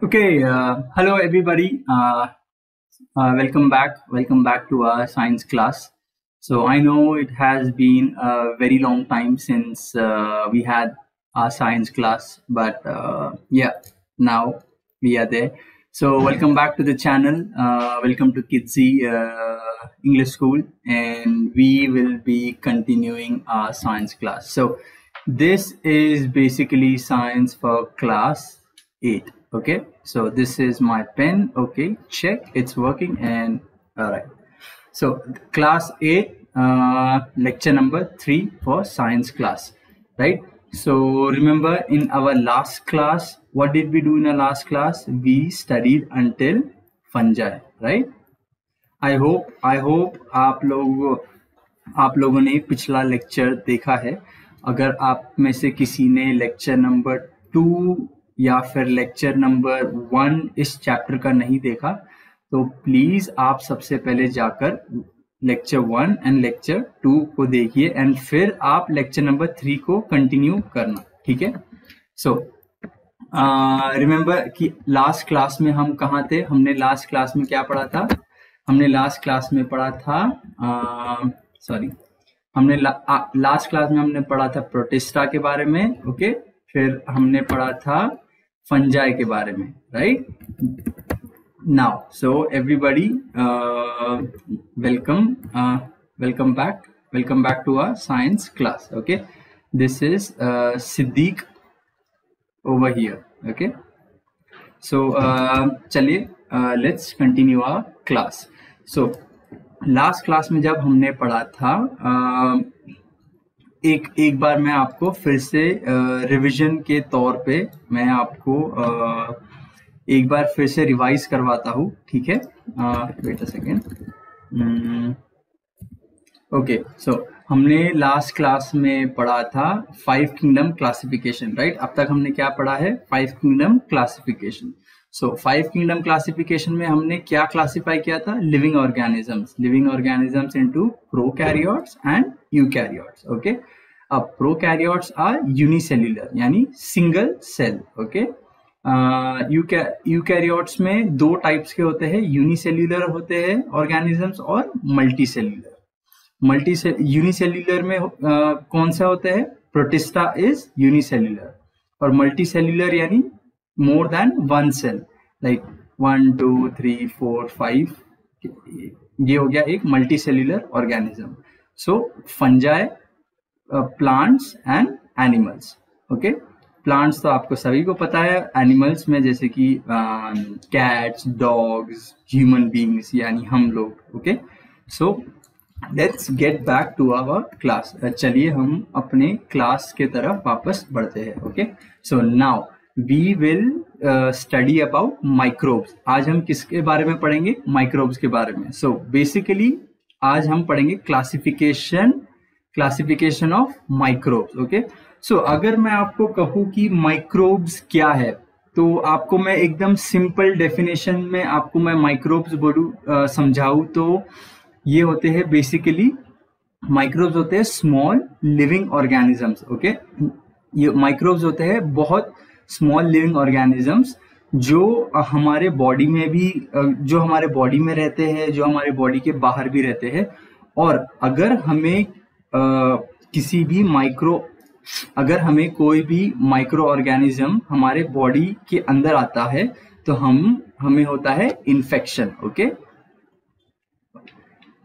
Okay, hello everybody. Welcome back to our science class. So I know it has been a very long time since we had our science class, but yeah, now we are there. So welcome back to the channel. Welcome to Kidsy English School, and we will be continuing our science class. So this is basically science for class 8. Okay, so this is my pen. Okay, check, it's working. And all right, so class 8, lecture number 3 for science class, right? So remember, in our last class, what did we do in our last class? We studied until fungi, right? I hope आप लोगों ने पिछला lecture देखा है. अगर आप में से किसी ने लेक्चर नंबर 2 या फिर लेक्चर नंबर 1 इस चैप्टर का नहीं देखा, तो प्लीज आप सबसे पहले जाकर लेक्चर 1 एंड लेक्चर 2 को देखिए, एंड फिर आप लेक्चर नंबर 3 को कंटिन्यू करना. ठीक है? सो रिमेंबर कि लास्ट क्लास में हम कहाँ थे. हमने लास्ट क्लास में क्या पढ़ा था? हमने लास्ट क्लास में पढ़ा था लास्ट क्लास में हमने पढ़ा था प्रोटिस्टा के बारे में. ओके, फिर हमने पढ़ा था फंजाई के बारे में, right? Now so everybody, welcome back to our science class. Okay, this is Siddique over here. Okay, so चलिए, let's continue our class. So last class में जब हमने पढ़ा था, एक बार मैं आपको फिर से रिवीजन के तौर पे मैं आपको एक बार फिर से रिवाइज करवाता हूँ. ठीक है? Wait a second. Okay, so हमने लास्ट क्लास में पढ़ा था 5 किंगडम क्लासिफिकेशन, राइट? अब तक हमने क्या पढ़ा है? 5 किंगडम क्लासिफिकेशन. सो 5 किंगडम क्लासिफिकेशन में हमने क्या क्लासिफाई किया था? Living organisms into prokaryotes and eukaryotes. Okay, अब प्रोकैरियोट्स आर यूनिसेल्युलर यानी सिंगल सेल. ओके, यूकैरियोट्स में 2 टाइप्स के होते हैं. यूनिसेल्युलर होते हैं ऑर्गेनिजम्स और मल्टीसेल्युलर. यूनिसेल्युलर में कौन सा होता है? प्रोटिस्टा इज यूनिसेल्युलर, और मल्टीसेल्युलर यानी more than one cell, like 1 2 3 4 5. ये हो गया एक multicellular organism. So fungi, plants and animals. Okay, plants तो आपको सभी को पता है. एनिमल्स में जैसे कि कैट्स, डॉग्स, ह्यूमन बींग्स यानी हम लोग. Okay, so let's get back to our class. चलिए हम अपने क्लास के तरफ वापस बढ़ते हैं. Okay, so now we will study about microbes. आज हम किसके बारे में पढ़ेंगे? माइक्रोब्स के बारे में. So basically आज हम पढ़ेंगे क्लासिफिकेशन ऑफ माइक्रोब्स. ओके, सो अगर मैं आपको कहूँ कि माइक्रोब्स क्या है, तो आपको मैं एकदम सिंपल डेफिनेशन में आपको मैं माइक्रोब्स बोलूँ, समझाऊँ तो ये होते हैं बेसिकली, माइक्रोब्स होते हैं स्मॉल लिविंग ऑर्गेनिजम्स. ओके, ये माइक्रोब्स होते हैं बहुत स्मॉल लिविंग ऑर्गेनिजम्स जो हमारे बॉडी में भी, जो हमारे बॉडी में रहते हैं, जो हमारे बॉडी के बाहर भी रहते हैं. और अगर हमें अगर हमें कोई भी माइक्रो ऑर्गेनिज्म हमारे बॉडी के अंदर आता है तो हमें होता है infection. Okay,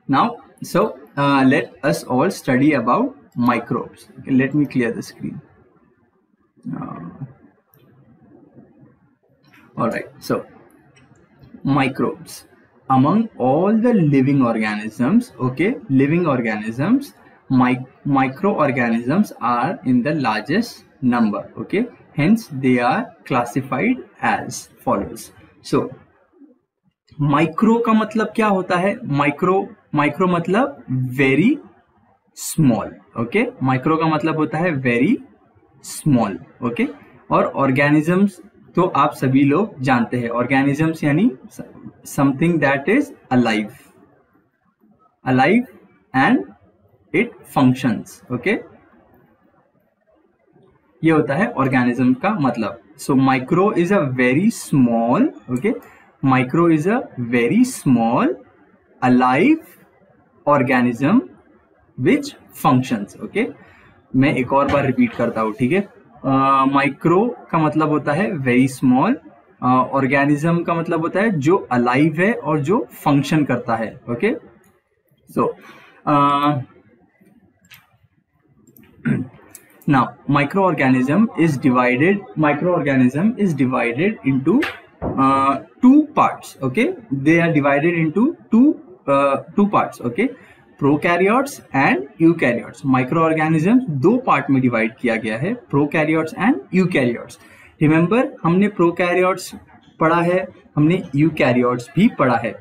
now so let us all study about microbes. Late me clear the screen. Alright, so microbes. Among all the living organisms, okay, microorganisms are in the largest number. Okay, hence they are classified as follows. So micro का मतलब क्या होता है? Micro मतलब very small. Okay, micro का मतलब होता है वेरी स्मॉल. ओके, और ऑर्गेनिजम्स तो आप सभी लोग जानते हैं. ऑर्गेनिजम्स यानी something that is alive and it functions. Okay, ये होता है ऑर्गेनिज्म का मतलब. So micro is a very small, okay, micro is a very small alive organism which functions, okay. मैं एक और बार रिपीट करता हूँ, ठीक है. माइक्रो का मतलब होता है वेरी स्मॉल, ऑर्गेनिज्म का मतलब होता है जो अलाइव है और जो फंक्शन करता है, okay. So now microorganism is divided into two parts, okay. They are divided into two parts, okay. Prokaryotes and eukaryotes. Microorganisms दो पार्ट में डिवाइड किया गया है, प्रोकैरियोट्स एंड यूकैरियोट्स. रिमेंबर, हमने प्रोकैरियोट्स पढ़ा है, हमने यूकैरियोट्स भी पढ़ा है.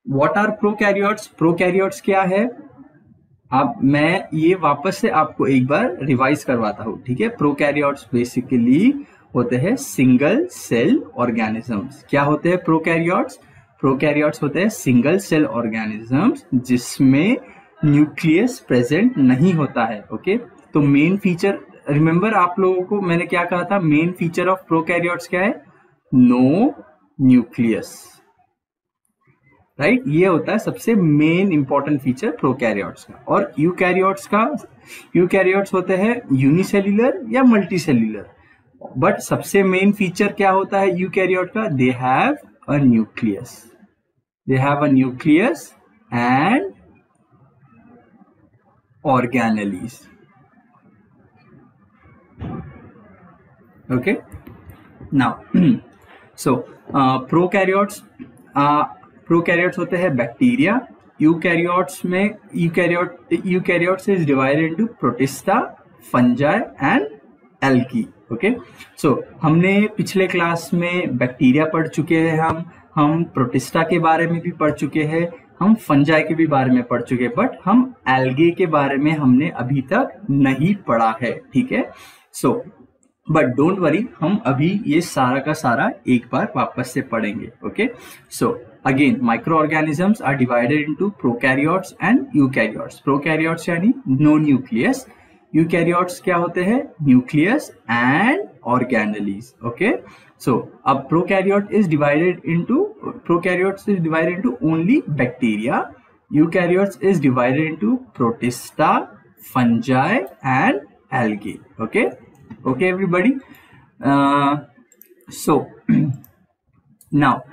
What are prokaryotes? प्रोकैरियोट्स क्या है? अब मैं ये वापस से आपको एक बार रिवाइज करवाता हूँ, ठीक है. प्रोकैरियोट्स बेसिकली होते हैं सिंगल सेल ऑर्गेनिजम्स. क्या होते हैं प्रोकैरियोट्स? प्रोकैरियोट्स होते हैं सिंगल सेल ऑर्गेनिजम्स जिसमें न्यूक्लियस प्रेजेंट नहीं होता है, ओके. तो मेन फीचर, रिमेंबर आप लोगों को मैंने क्या कहा था, मेन फीचर ऑफ प्रोकैरियोट्स क्या है? No nucleus, right. ये होता है सबसे मेन इंपॉर्टेंट फीचर प्रोकैरियोट्स का. और यूकैरियोट्स होते हैं यूनिसेल्युलर या मल्टीसेल्युलर. बट सबसे मेन फीचर क्या होता है यूकैरियोट का? They have a nucleus and organelles, okay. Now so prokaryotes होते हैं bacteria. Eukaryotes is divided into protista, fungi and algae, okay. So हमने पिछले क्लास में बैक्टीरिया पढ़ चुके हैं, हम प्रोटिस्टा के बारे में भी पढ़ चुके हैं, हम फंजाई के भी बारे में पढ़ चुके हैं, बट हम एल्गे के बारे में हमने अभी तक नहीं पढ़ा है, ठीक है. सो बट डोंट वरी, हम अभी ये सारा का सारा एक बार वापस से पढ़ेंगे, okay. So again microorganisms are divided into prokaryotes and eukaryotes. Prokaryotes यानी नो न्यूक्लियस, यूकैरियोट्स क्या होते हैं? Nucleus and organelles, okay. So a prokaryote is divided into only bacteria. Eukaryotes is divided into protista, fungi and algae. Okay, everybody. So now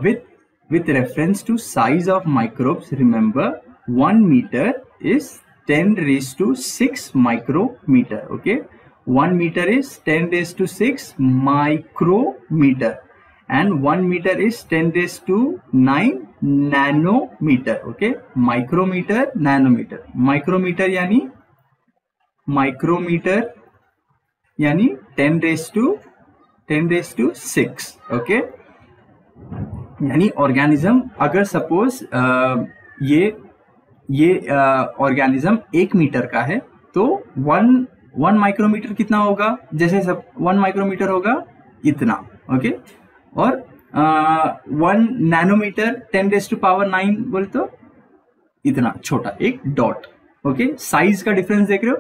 with reference to size of microbes, remember 1 meter is 10⁶ micrometer. Okay. 1 meter is 10⁶ micrometer and 1 meter is 10⁹ nanometer, okay. Micrometer, nanometer. Micrometer यानी 10⁶, okay. यानी organism, अगर suppose ये organism 1 metre का है तो 1 micrometer कितना होगा? जैसे 1 माइक्रोमीटर होगा इतना, ओके. और 1 नैनोमीटर 10⁹ बोले तो इतना छोटा एक डॉट, ओके. साइज का डिफरेंस देख रहे हो.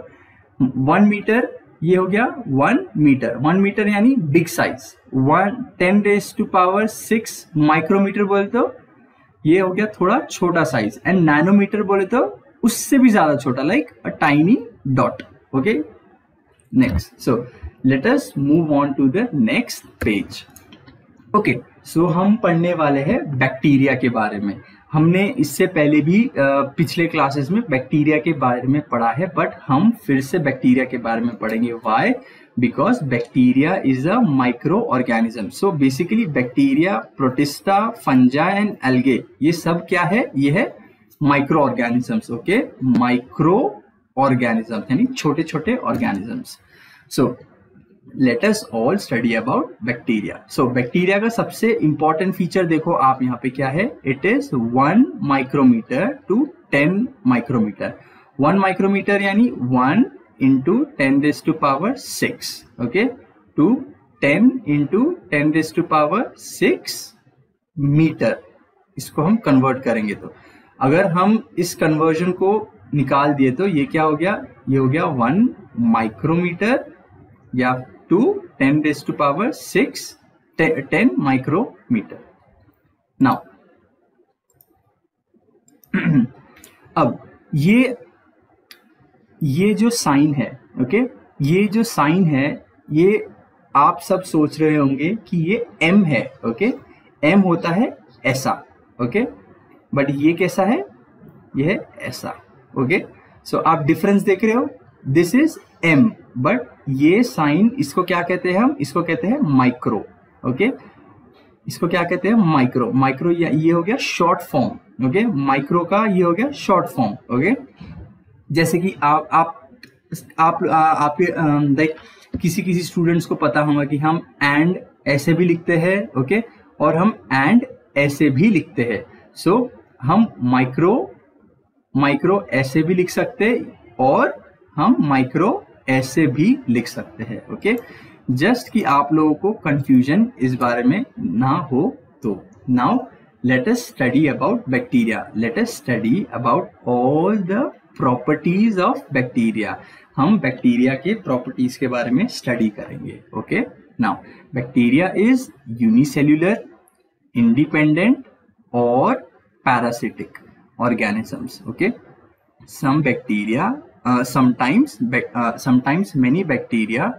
1 मीटर ये हो गया 1 मीटर. 1 मीटर यानी बिग साइज. 10⁶ माइक्रोमीटर बोले तो ये हो गया थोड़ा छोटा साइज. एंड नैनोमीटर बोले तो उससे भी ज्यादा छोटा, like a tiny dot, okay. Next, so let us move on to the next page. Okay, so हम पढ़ने वाले हैं बैक्टीरिया के बारे में. हमने इससे पहले भी पिछले क्लासेस में बैक्टीरिया के बारे में पढ़ा है, बट हम फिर से बैक्टीरिया के बारे में पढ़ेंगे. Why? Because bacteria is a microorganism. So basically bacteria, protista, fungi and algae, ये सब क्या है? ये है micro organisms, okay. Micro organisms यानी छोटे छोटे organisms. So let us all study about bacteria. So bacteria का सबसे इंपॉर्टेंट फीचर देखो आप यहाँ पे क्या है? It is 1 micrometer to 10 micrometer. 1 micrometer यानी 1 into 10⁶, okay, to 10 into 10⁶ meter. इसको हम कन्वर्ट करेंगे तो अगर हम इस कन्वर्जन को निकाल दिए तो ये क्या हो गया? ये हो गया 1 माइक्रोमीटर या 2 10 माइक्रोमीटर। नाउ अब ये जो साइन है, ओके, ये जो साइन है, ये आप सब सोच रहे होंगे कि ये m है, ओके, m होता है ऐसा, ओके, बट ये कैसा है, ये है ऐसा, ओके। सो आप डिफरेंस देख रहे हो, दिस इज m, बट ये साइन, इसको क्या कहते हैं हम, इसको कहते हैं माइक्रो, ओके, इसको क्या कहते हैं, माइक्रो। माइक्रो ये हो गया शॉर्ट फॉर्म, ओके, माइक्रो का ये हो गया शॉर्ट फॉर्म, ओके। जैसे कि आपके लाइक किसी स्टूडेंट्स को पता होगा कि हम एंड ऐसे भी लिखते हैं, ओके, और हम एंड ऐसे भी लिखते हैं। सो हम माइक्रो ऐसे भी लिख सकते हैं और हम माइक्रो ऐसे भी लिख सकते हैं, ओके। जस्ट कि आप लोगों को कंफ्यूजन इस बारे में ना हो। तो now let us study about bacteria, late us study about all the properties of bacteria. हम बैक्टीरिया के प्रॉपर्टीज के बारे में स्टडी करेंगे, okay. Now bacteria is unicellular, independent और parasitic organisms, okay. Some bacteria, sometimes many bacteria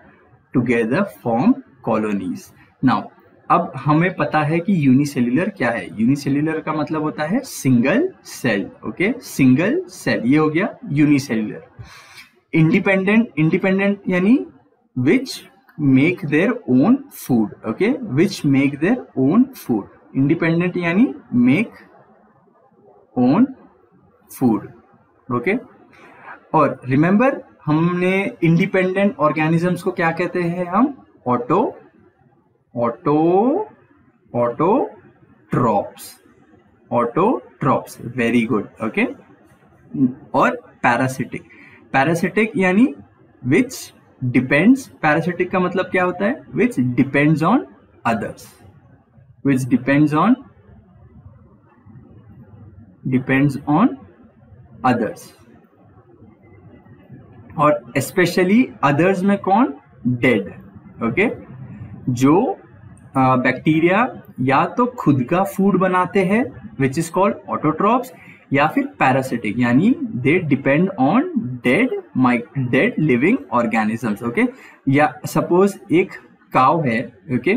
together form colonies. Now अब हमें पता है कि यूनिसेल्युलर क्या है। यूनिसेल्युलर का मतलब होता है single cell, okay, single cell, ये हो गया यूनिसेल्युलर। इंडिपेंडेंट यानी which make their own food, okay, which make their own food. Independent यानी मेक ओन फूड, ओके। और रिमेंबर, हमने इंडिपेंडेंट ऑर्गेनिजम्स को क्या कहते हैं, हम ऑटोट्रॉप्स, वेरी गुड, ओके। और पैरासिटिक यानी विच डिपेंड्स, पैरासिटिक का मतलब क्या होता है, which depends on others, which depends on others. और स्पेशली अदर्स में कौन, डेड, ओके। जो बैक्टीरिया या तो खुद का फूड बनाते हैं विच इज कॉल्ड ऑटोट्रॉप्स, या फिर पैरासिटिक यानी they depend on dead living organisms, okay. या सपोज एक काव है, ओके,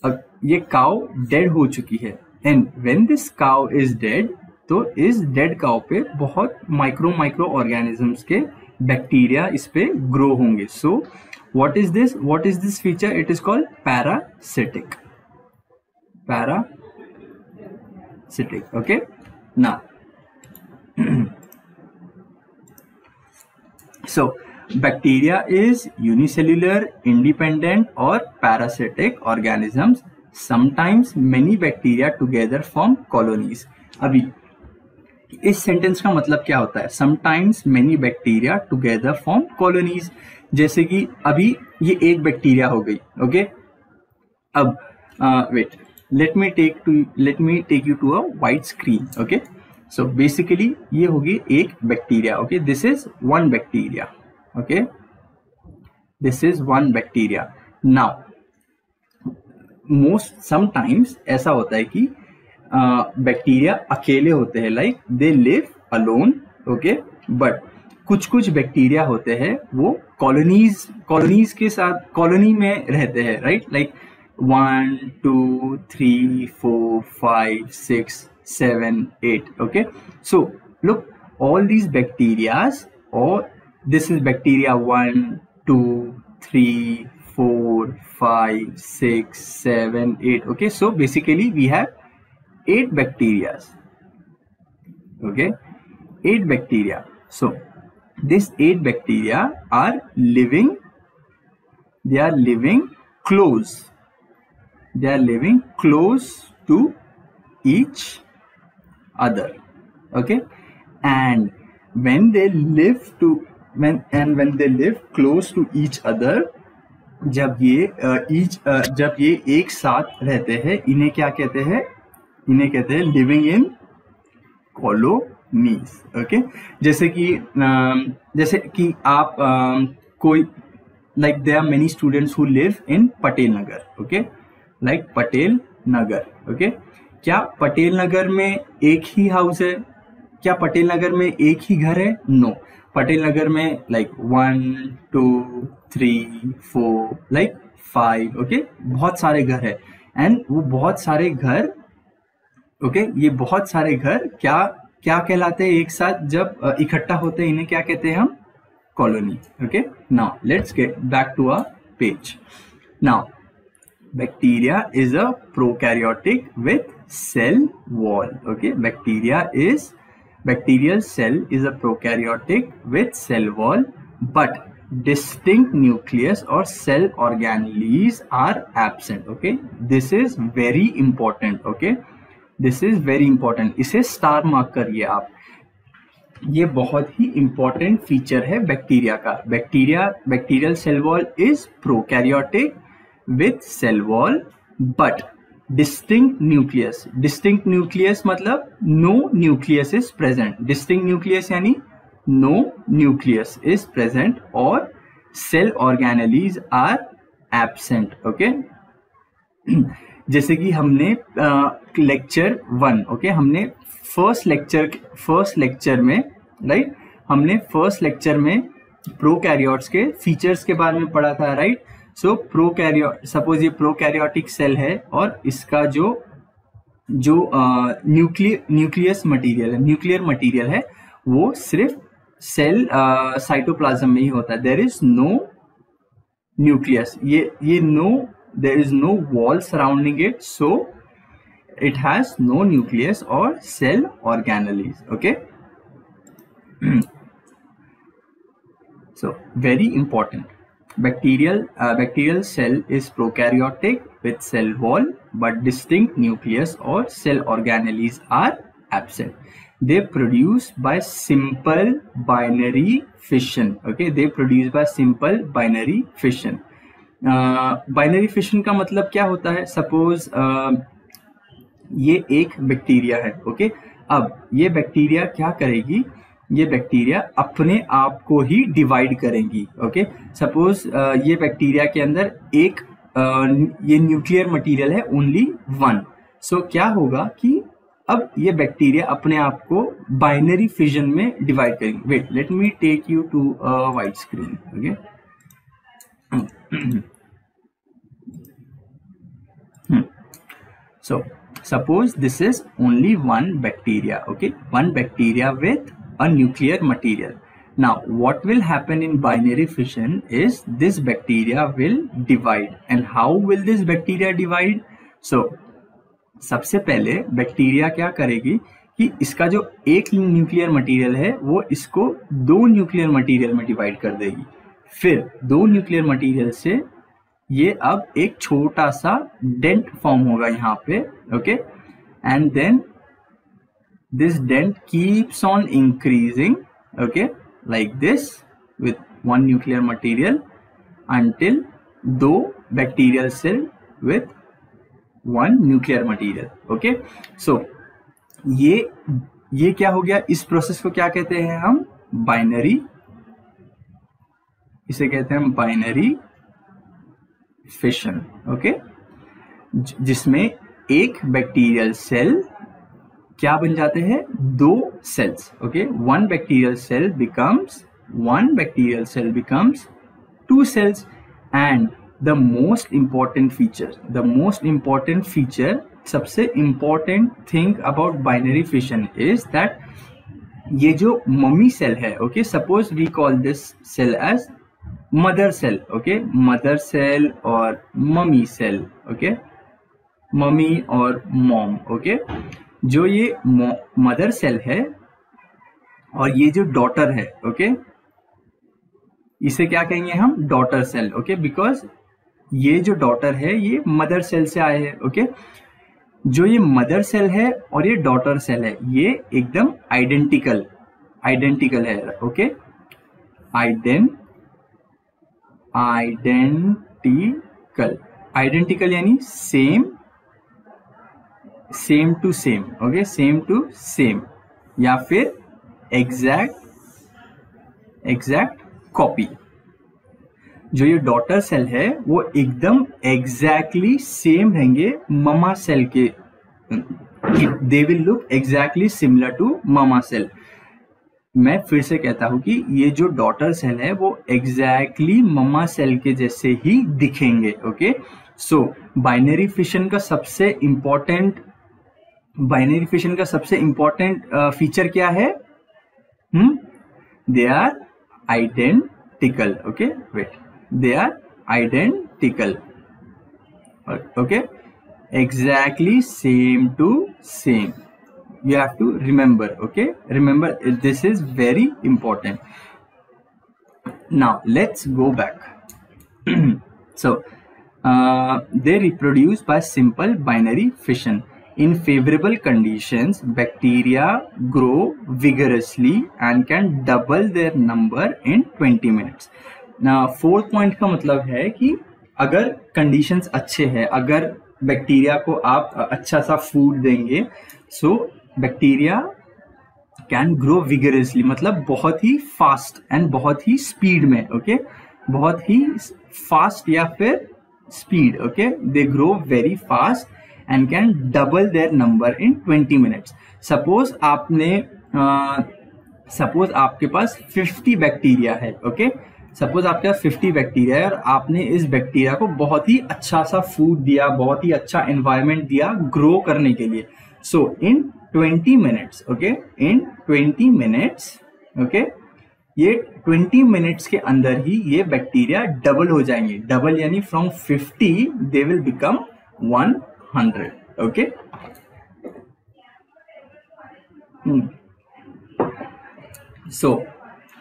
अब ये काव डेड हो चुकी है, एंड व्हेन दिस काव इज डेड, तो इस डेड काव पे बहुत माइक्रो ऑर्गेनिजम्स के बैक्टीरिया इस पे ग्रो होंगे। सो what is this feature, it is called parasitic, okay. Now so bacteria is unicellular, independent और parasitic organisms. Sometimes many bacteria together form colonies. अभी इस सेंटेंस का मतलब क्या होता है, sometimes many bacteria together form colonies। जैसे कि अभी ये एक बैक्टीरिया हो गई, ओके। अब wait, let me take you to a white screen, okay. So basically ये होगी एक bacteria, okay, this is one bacteria, okay, this is one bacteria. Now sometimes ऐसा होता है कि बैक्टीरिया अकेले होते हैं, like they live alone, okay, but कुछ बैक्टीरिया होते हैं वो कॉलोनीज के साथ, कॉलोनी में रहते हैं, right, like 1 2 3 4 5 6 7 8, okay. So look, all these bacterias, or this is bacteria 1 2 3 4 5 6 7 8, okay. So basically we have 8 bacteria, okay, 8 bacteria. So these 8 bacteria are living, they are living close to each other, okay. And when they live close to each other, जब ये एक साथ रहते हैं, इन्हें क्या कहते हैं, इन्हें कहते हैं लिविंग इन कॉलोनीज, ओके। जैसे कि आप कोई like there are many students who live in Patel Nagar, okay, like Patel Nagar, okay. क्या पटेल नगर में एक ही हाउस है? क्या पटेल नगर में एक ही घर है? नो, पटेल नगर में लाइक 1 2 3 4 लाइक 5, ओके, बहुत सारे घर है। एंड वो बहुत सारे घर, ओके, ये बहुत सारे घर क्या क्या कहलाते हैं? एक साथ जब इकट्ठा होते हैं इन्हें क्या कहते हैं हम? Colony, okay. Now let's get back to our page. Now bacteria is a prokaryotic with cell wall, okay. Bacterial cell is a prokaryotic with cell wall, but distinct nucleus or cell organelles are absent, okay. This is very important, okay, this is very important, इसे star mark करिए आप। ये बहुत ही important feature है bacteria का। Bacterial cell wall is prokaryotic with cell wall but distinct nucleus मतलब no nucleus is present, distinct nucleus यानी no nucleus is present और cell organelles are absent, okay। जैसे कि हमने लेक्चर 1, ओके, हमने first lecture में right, हमने first lecture में प्रोकैरियोट्स के फीचर्स के बारे में पढ़ा था, राइट। सो प्रोकैरियोट, सपोज ये प्रोकैरियोटिक सेल है और इसका जो न्यूक्लियर मटेरियल है वो सिर्फ सेल साइटोप्लाज्म में ही होता है। देयर इज नो न्यूक्लियस, ये no, there is no wall surrounding it, so it has no nucleus or cell organelles, okay। So very important, bacterial cell is prokaryotic with cell wall but distinct nucleus or cell organelles are absent. They produce by simple binary fission, okay, they produce by simple binary fission। Binary fission का मतलब क्या होता है? Suppose ये एक bacteria है, okay. अब ये बैक्टीरिया क्या करेगी? ये बैक्टीरिया अपने आप को ही डिवाइड करेंगी, ओके। सपोज ये बैक्टीरिया के अंदर एक ये न्यूक्लियर मटेरियल है ओनली 1, सो क्या होगा कि अब ये बैक्टीरिया अपने आप को बाइनरी फिजन में डिवाइड करेंगे। Wait, let me take you to white screen, okay. So suppose this is only one bacteria, okay, one bacteria with a nuclear material. Now what will happen in binary fission is this bacteria will divide, and how will this bacteria divide? So सबसे पहले bacteria क्या करेगी कि इसका जो एक nuclear material है वो इसको 2 न्यूक्लियर मटेरियल में डिवाइड कर देगी। फिर 2 न्यूक्लियर मटेरियल से ये अब एक छोटा सा डेंट फॉर्म होगा यहाँ पे, okay, and then this dent keeps on increasing, okay, like this with 1 nuclear material until 2 bacterial cell with 1 nuclear material, okay. So ये क्या हो गया? इस प्रोसेस को क्या कहते हैं हम? बाइनरी, इसे कहते हैं बाइनरी फिशन, ओके, जिसमें एक बैक्टीरियल सेल क्या बन जाते हैं? 2 cells, okay. 1 bacterial cell becomes 2 cells. And the most important feature, सबसे important thing about binary fission is that ये जो मम्मी सेल है, okay, suppose we call this cell as mother cell, okay, mother cell और mummy cell, okay, mummy और mom, okay. जो ये mother cell है और ये जो डॉटर है, ओके, इसे क्या कहेंगे हम? डॉटर सेल, ओके, बिकॉज ये जो डॉटर है ये मदर सेल से आए हैं, ओके। जो ये मदर सेल है और ये डॉटर सेल है ये एकदम आइडेंटिकल है, ओके। आइडेंटिकल यानी same to same, okay, same to same, या फिर एग्जैक्ट कॉपी। जो ये डॉटर सेल है वो एकदम एग्जैक्टली सेम रहेंगे ममा सेल के, they will look exactly similar to mama cell. मैं फिर से कहता हूं कि ये जो डॉटर सेल है वो एग्जैक्टली ममा सेल के जैसे ही दिखेंगे। ओके, सो बाइनरी फिशन का सबसे इंपॉर्टेंट फीचर क्या है? They are identical. Okay, wait, they are identical. Okay, exactly same to same, you have to remember. Okay, remember, this is very important. Now let's go back. So they reproduce by simple binary fission. In favorable conditions, bacteria grow vigorously and can double their number in 20 minutes. Now fourth point का मतलब है कि अगर conditions अच्छे हैं, अगर bacteria को आप अच्छा सा फूड देंगे, so bacteria can grow vigorously, मतलब बहुत ही फास्ट एंड बहुत ही स्पीड में। ओके, बहुत ही फास्ट या फिर speed. Okay, they grow very fast and can double their number in 20 minutes. Suppose आपके पास 50 बैक्टीरिया है। ओके, सपोज आपके पास 50 बैक्टीरिया है और आपने इस बैक्टीरिया को बहुत ही अच्छा सा फूड दिया, बहुत ही अच्छा एनवायरनमेंट दिया ग्रो करने के लिए। सो इन 20 मिनट्स, ओके, इन 20 मिनट्स, ओके, ये 20 मिनट्स के अंदर ही ये बैक्टीरिया डबल हो जाएंगे। डबल यानी from 50 they will become 100। Okay, so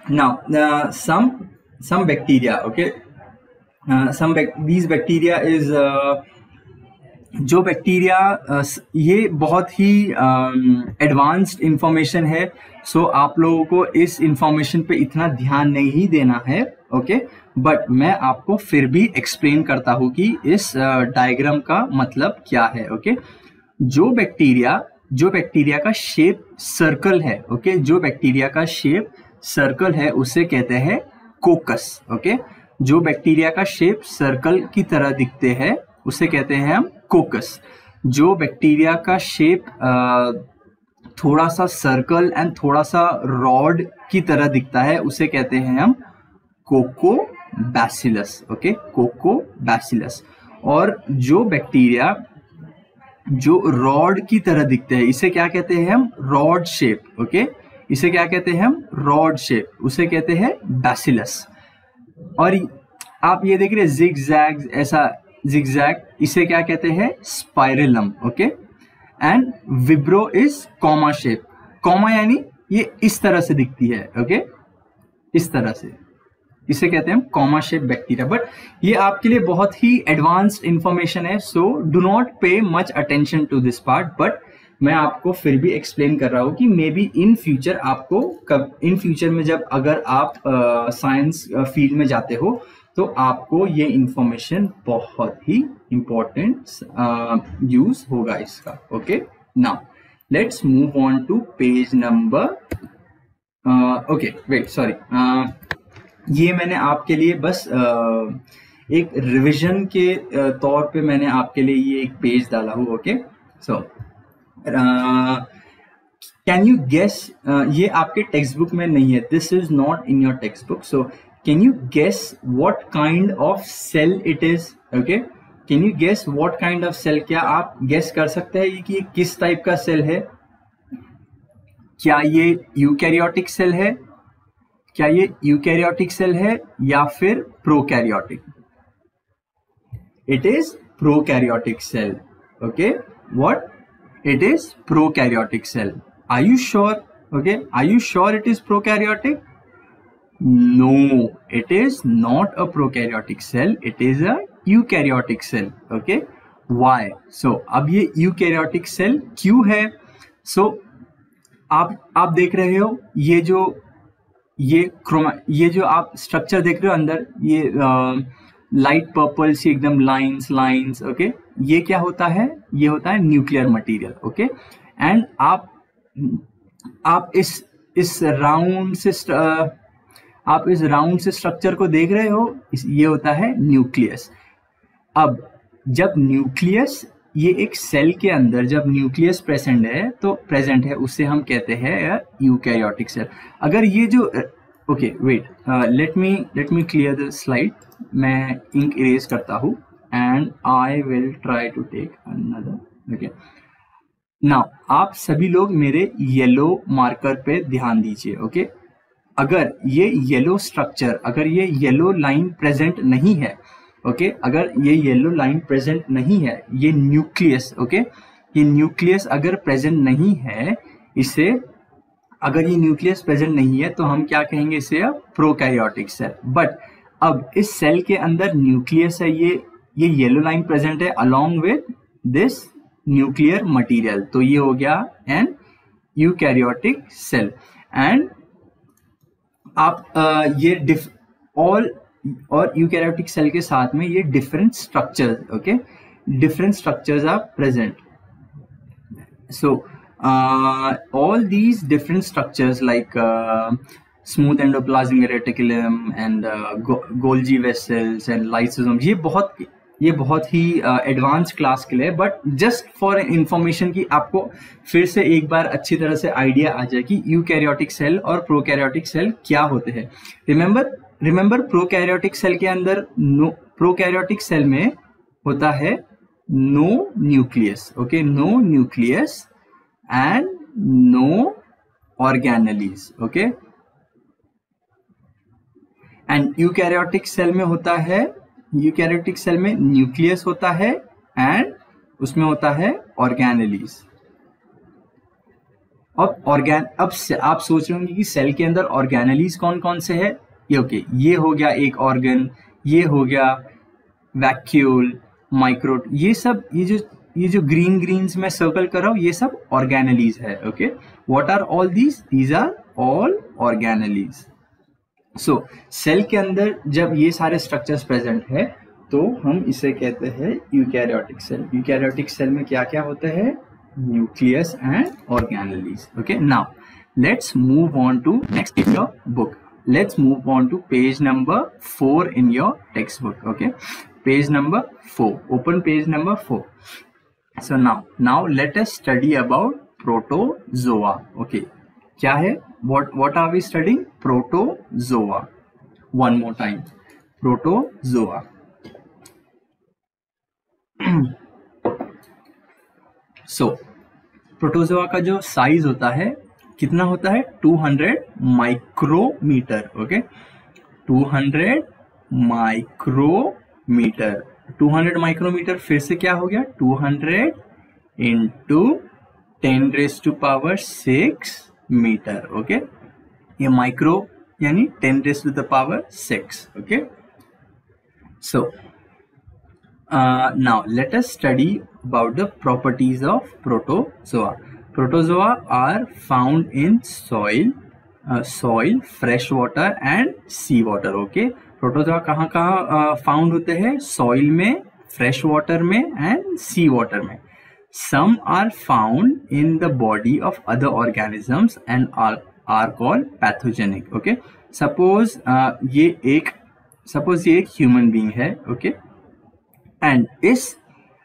now some bacteria, okay, these bacteria is जो बैक्टीरिया ये बहुत ही एडवांस्ड इंफॉर्मेशन है, सो आप लोगों को इस इंफॉर्मेशन पे इतना ध्यान नहीं देना है। ओके, बट मैं आपको फिर भी एक्सप्लेन करता हूँ कि इस डायग्राम का मतलब क्या है। ओके, जो बैक्टीरिया का शेप सर्कल है, ओके, जो बैक्टीरिया का शेप सर्कल है उसे कहते हैं कोकस। ओके, जो बैक्टीरिया का शेप सर्कल की तरह दिखते हैं उसे कहते हैं हम कोकस। जो बैक्टीरिया का शेप थोड़ा सा सर्कल एंड थोड़ा सा रॉड की तरह दिखता है उसे कहते हैं हम कोकोबैसिलस। ओके, कोकोबैसिलस। और जो बैक्टीरिया जो रॉड की तरह दिखते हैं इसे क्या कहते हैं हम? Rod shape. ओके, इसे क्या कहते हैं हम? रॉड शेप, उसे कहते हैं बैसिलस। और आप ये देख रहे हैं जिगजैग, ऐसा जिगजैग, इसे क्या कहते हैं? Spirillum. Okay, and विब्रो is comma shape. Comma यानी ये इस तरह से दिखती है। ओके, इस तरह से, इसे कहते हैं हम कॉमा शेप बैक्टीरिया। बट ये आपके लिए बहुत ही एडवांस्ड इंफॉर्मेशन है, so do not pay much attention to this part. But मैं आपको फिर भी एक्सप्लेन कर रहा हूँ कि मे बी इन फ्यूचर आपको इन फ्यूचर में जब अगर आप साइंस फील्ड में जाते हो तो आपको ये इंफॉर्मेशन बहुत ही इंपॉर्टेंट यूज होगा इसका। Okay, now let's move on to page number, okay wait, sorry, ये मैंने आपके लिए बस एक रिवीजन के तौर पे मैंने आपके लिए ये एक पेज डाला हूँ। Okay, so can you guess, ये आपके टेक्स्ट बुक में नहीं है, this is not in your text book, so can you guess what kind of cell it is? Okay, can you guess what kind of cell? क्या आप guess कर सकते हैं कि ये किस टाइप का सेल है? क्या ये यूकैरियोटिक सेल है? क्या ये यूकैरियोटिक सेल है या फिर prokaryotic? It is prokaryotic cell. Okay, what? It is prokaryotic cell. Are you sure? Okay, are you sure it is prokaryotic? No, it is not a prokaryotic cell. It is a eukaryotic cell. Okay, why? So अब ये eukaryotic cell क्यों है? So आप देख रहे हो ये जो आप स्ट्रक्चर देख रहे हो अंदर, ये लाइट पर्पल सी एकदम लाइंस। ओके, ये क्या होता है? ये होता है न्यूक्लियर मटेरियल। ओके, एंड आप इस राउंड से आप इस राउंड से स्ट्रक्चर को देख रहे हो, ये होता है न्यूक्लियस। अब जब न्यूक्लियस, ये एक सेल के अंदर जब न्यूक्लियस प्रेजेंट है उसे हम कहते हैं यूकैरियोटिक सेल। अगर ये जो okay wait, let me clear the slide. मैं इंक इरेज करता हूँ and I will try to take another. Okay, now आप सभी लोग मेरे येलो मार्कर पे ध्यान दीजिए। ओके, अगर ये येलो स्ट्रक्चर, अगर ये येलो लाइन प्रेजेंट नहीं है, ओके, अगर ये येलो लाइन प्रेजेंट नहीं है, ये न्यूक्लियस, ओके, ये न्यूक्लियस अगर प्रेजेंट नहीं है, इसे, अगर ये न्यूक्लियस प्रेजेंट नहीं है तो हम क्या कहेंगे, इसे अब प्रोकैरियोटिक सेल। बट अब इस सेल के अंदर न्यूक्लियस है, ये येलो लाइन प्रेजेंट है along with this nuclear material, तो ये हो गया एन यूकैरियोटिक सेल। एंड आप ये और यूकैरियोटिक सेल के साथ में ये different structures, okay, different structures are present. So all these different structures like smooth endoplasmic reticulum and Golgi vessels and lysosomes, ये बहुत ही एडवांस क्लास के लिए, बट जस्ट फॉर इंफॉर्मेशन की आपको फिर से एक बार अच्छी तरह से आइडिया आ जाए कि यूकैरियोटिक सेल और प्रोकैरियोटिक सेल क्या होते हैं। रिमेंबर प्रोकैरियोटिक सेल के अंदर प्रोकैरियोटिक सेल में होता है no nucleus, okay, no nucleus and no organelles, okay, and eukaryotic cell में होता है, eukaryotic cell में न्यूक्लियस होता है and उसमें होता है organelles। अब से आप सोच रहे होंगे कि सेल के अंदर organelles कौन कौन से है। ये ओके, ये हो गया एक ऑर्गन, ये हो गया वैक्यूल, माइक्रो, ये जो ग्रीन्स में सर्कल कर रहा हूं, ये सब ऑर्गेनेलीज है। Okay, what are all these are all organelles. So cell के अंदर जब ये सारे स्ट्रक्चर्स प्रेजेंट है तो हम इसे कहते हैं यूकैरियोटिक सेल। यूकैरियोटिक सेल में क्या क्या होता है, nucleus and organelles. Okay, now let's move on to next in your book. Let's move on to page number 4 in your textbook. Okay, page number 4. Open page number 4. So now let us study about protozoa. Okay, क्या है, what are we studying? Protozoa. One more time, protozoa. So protozoa का जो size होता है कितना होता है, 200 micrometer. Okay, 200 micrometer, 200 micrometer फिर से क्या हो गया, 200 इंटू 10⁻⁶ मीटर। ओके, ये माइक्रो यानी 10⁻⁶। Okay, so now let us study about the properties of protozoa. Protozoa are found in soil, fresh water and sea water. Okay, protozoa कहाँ कहाँ found होते हैं, सॉइल में, फ्रेश वाटर में and sea water में। Some are found in the body of other organisms and are called pathogenic. Okay, suppose ये एक human being है। ओके, एंड इस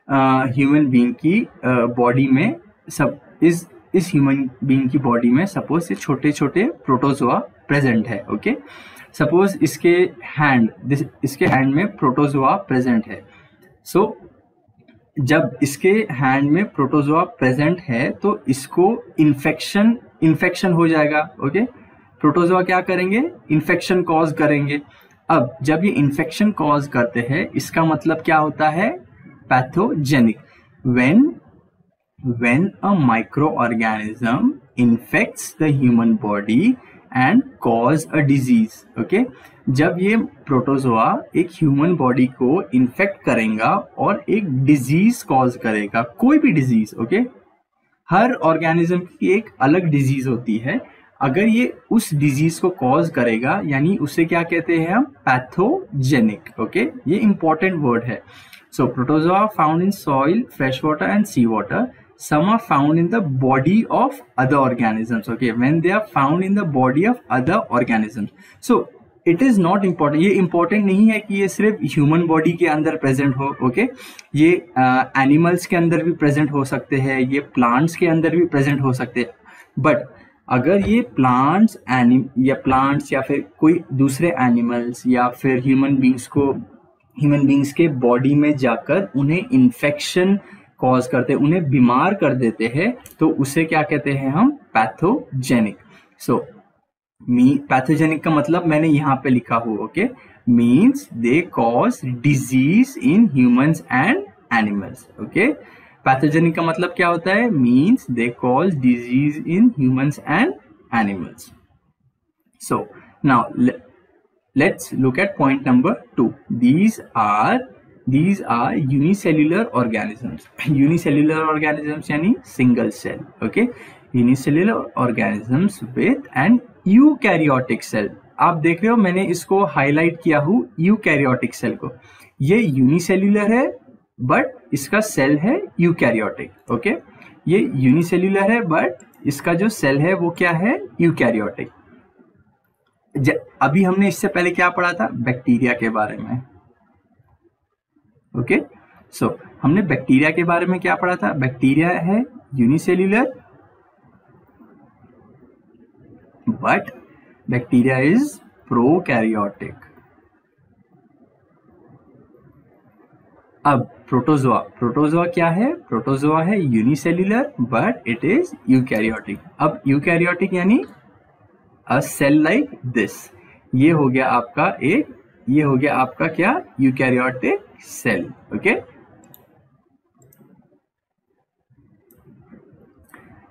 ह्यूमन बीइंग की बॉडी में इस ह्यूमन बीइंग की बॉडी में सपोज ये छोटे छोटे प्रोटोजोआ प्रेजेंट है। ओके, सपोज इसके हैंड में प्रोटोजोआ प्रेजेंट है। सो जब इसके हैंड में प्रोटोजोआ प्रेजेंट है तो इसको इन्फेक्शन हो जाएगा। ओके, प्रोटोजोआ क्या करेंगे, इन्फेक्शन कॉज करेंगे। अब जब ये इन्फेक्शन कॉज करते हैं इसका मतलब क्या होता है, pathogenic. when a microorganism infects the human body and cause a disease. Okay, जब ये प्रोटोजोआ एक ह्यूमन बॉडी को इन्फेक्ट करेगा और एक डिजीज कॉज करेगा, कोई भी डिजीज। ओके, हर ऑर्गेनिज्म की एक अलग डिजीज होती है। अगर ये उस डिजीज को कॉज करेगा यानी उसे क्या कहते हैं हम, पैथोजेनिक। ओके, ये इंपॉर्टेंट वर्ड है। So protozoa found in soil, fresh water and sea water. Some are found in the body of other organisms. Okay, when they are found in the body of other organisms. So it is not important, ये important नहीं है कि ये सिर्फ human body के अंदर present हो, okay ये एनिमल्स के अंदर भी प्रेजेंट हो सकते हैं, ये प्लांट्स के अंदर भी प्रेजेंट हो सकते हैं। बट अगर ये प्लांट्स या फिर कोई दूसरे एनिमल्स या फिर ह्यूमन बींग्स के बॉडी में जाकर उन्हें इन्फेक्शन कॉज करते हैं, उन्हें बीमार कर देते हैं, तो उसे क्या कहते हैं हम? पैथोजेनिक। सो पैथोजेनिक का मतलब मैंने यहाँ पे लिखा हुआ, okay, means they cause disease in humans and animals. Okay, pathogenic का मतलब क्या होता है? Means they cause disease in humans and animals. So now let's look at point number 2. These are unicellular organisms. Unicellular organisms यानी single cell, okay? Unicellular organisms with an eukaryotic cell. आप देख रहे हो मैंने इसको हाईलाइट किया हूँ eukaryotic cell को। ये यूनिसेल्यूलर है बट इसका सेल है यूकैरियोटिक, ओके? ये यूनिसेल्यूलर है बट इसका जो सेल है वो क्या है? यूकैरियोटिक। अभी हमने इससे पहले क्या पढ़ा था? बैक्टीरिया के बारे में, ओके? सो हमने बैक्टीरिया के बारे में क्या पढ़ा था? बैक्टीरिया है unicellular but bacteria is prokaryotic. अब प्रोटोजोआ क्या है? प्रोटोजोआ है unicellular but it is eukaryotic. अब यूकैरियोटिक यानी a cell like this, ये हो गया आपका क्या? Eukaryotic cell, okay?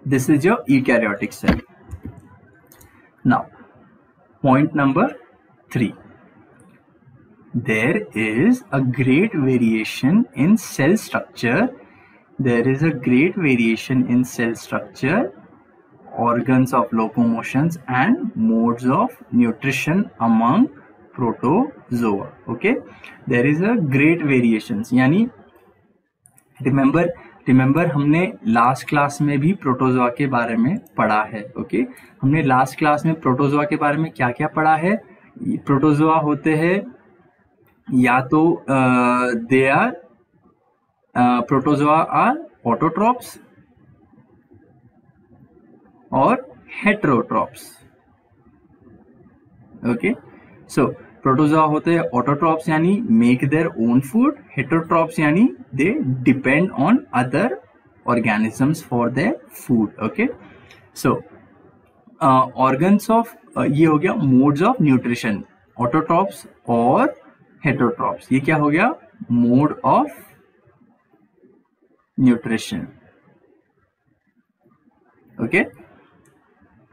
This is your eukaryotic cell. Now point number 3, there is a great variation in cell structure, organs of locomotions and modes of nutrition among protozoa, okay? There is a great variations, यानी remember हमने last class में भी protozoa के बारे में पढ़ा है, okay? हमने लास्ट क्लास में प्रोटोजोआ के बारे में क्या क्या पढ़ा है? प्रोटोजोआ होते हैं या तो प्रोटोजोआ आर ऑटोट्रॉप्स और हेटेरोट्रॉप्स, ओके? सो प्रोटोजोआ होते हैं ऑटोट्रॉप्स यानी make their own food, heterotrophs यानी they depend on other organisms for their food, okay? So organs of ये हो गया मोड्स ऑफ न्यूट्रिशन, ऑटोट्रॉप्स और हेटेरोट्रॉप्स, ये क्या हो गया? Mode of nutrition, okay?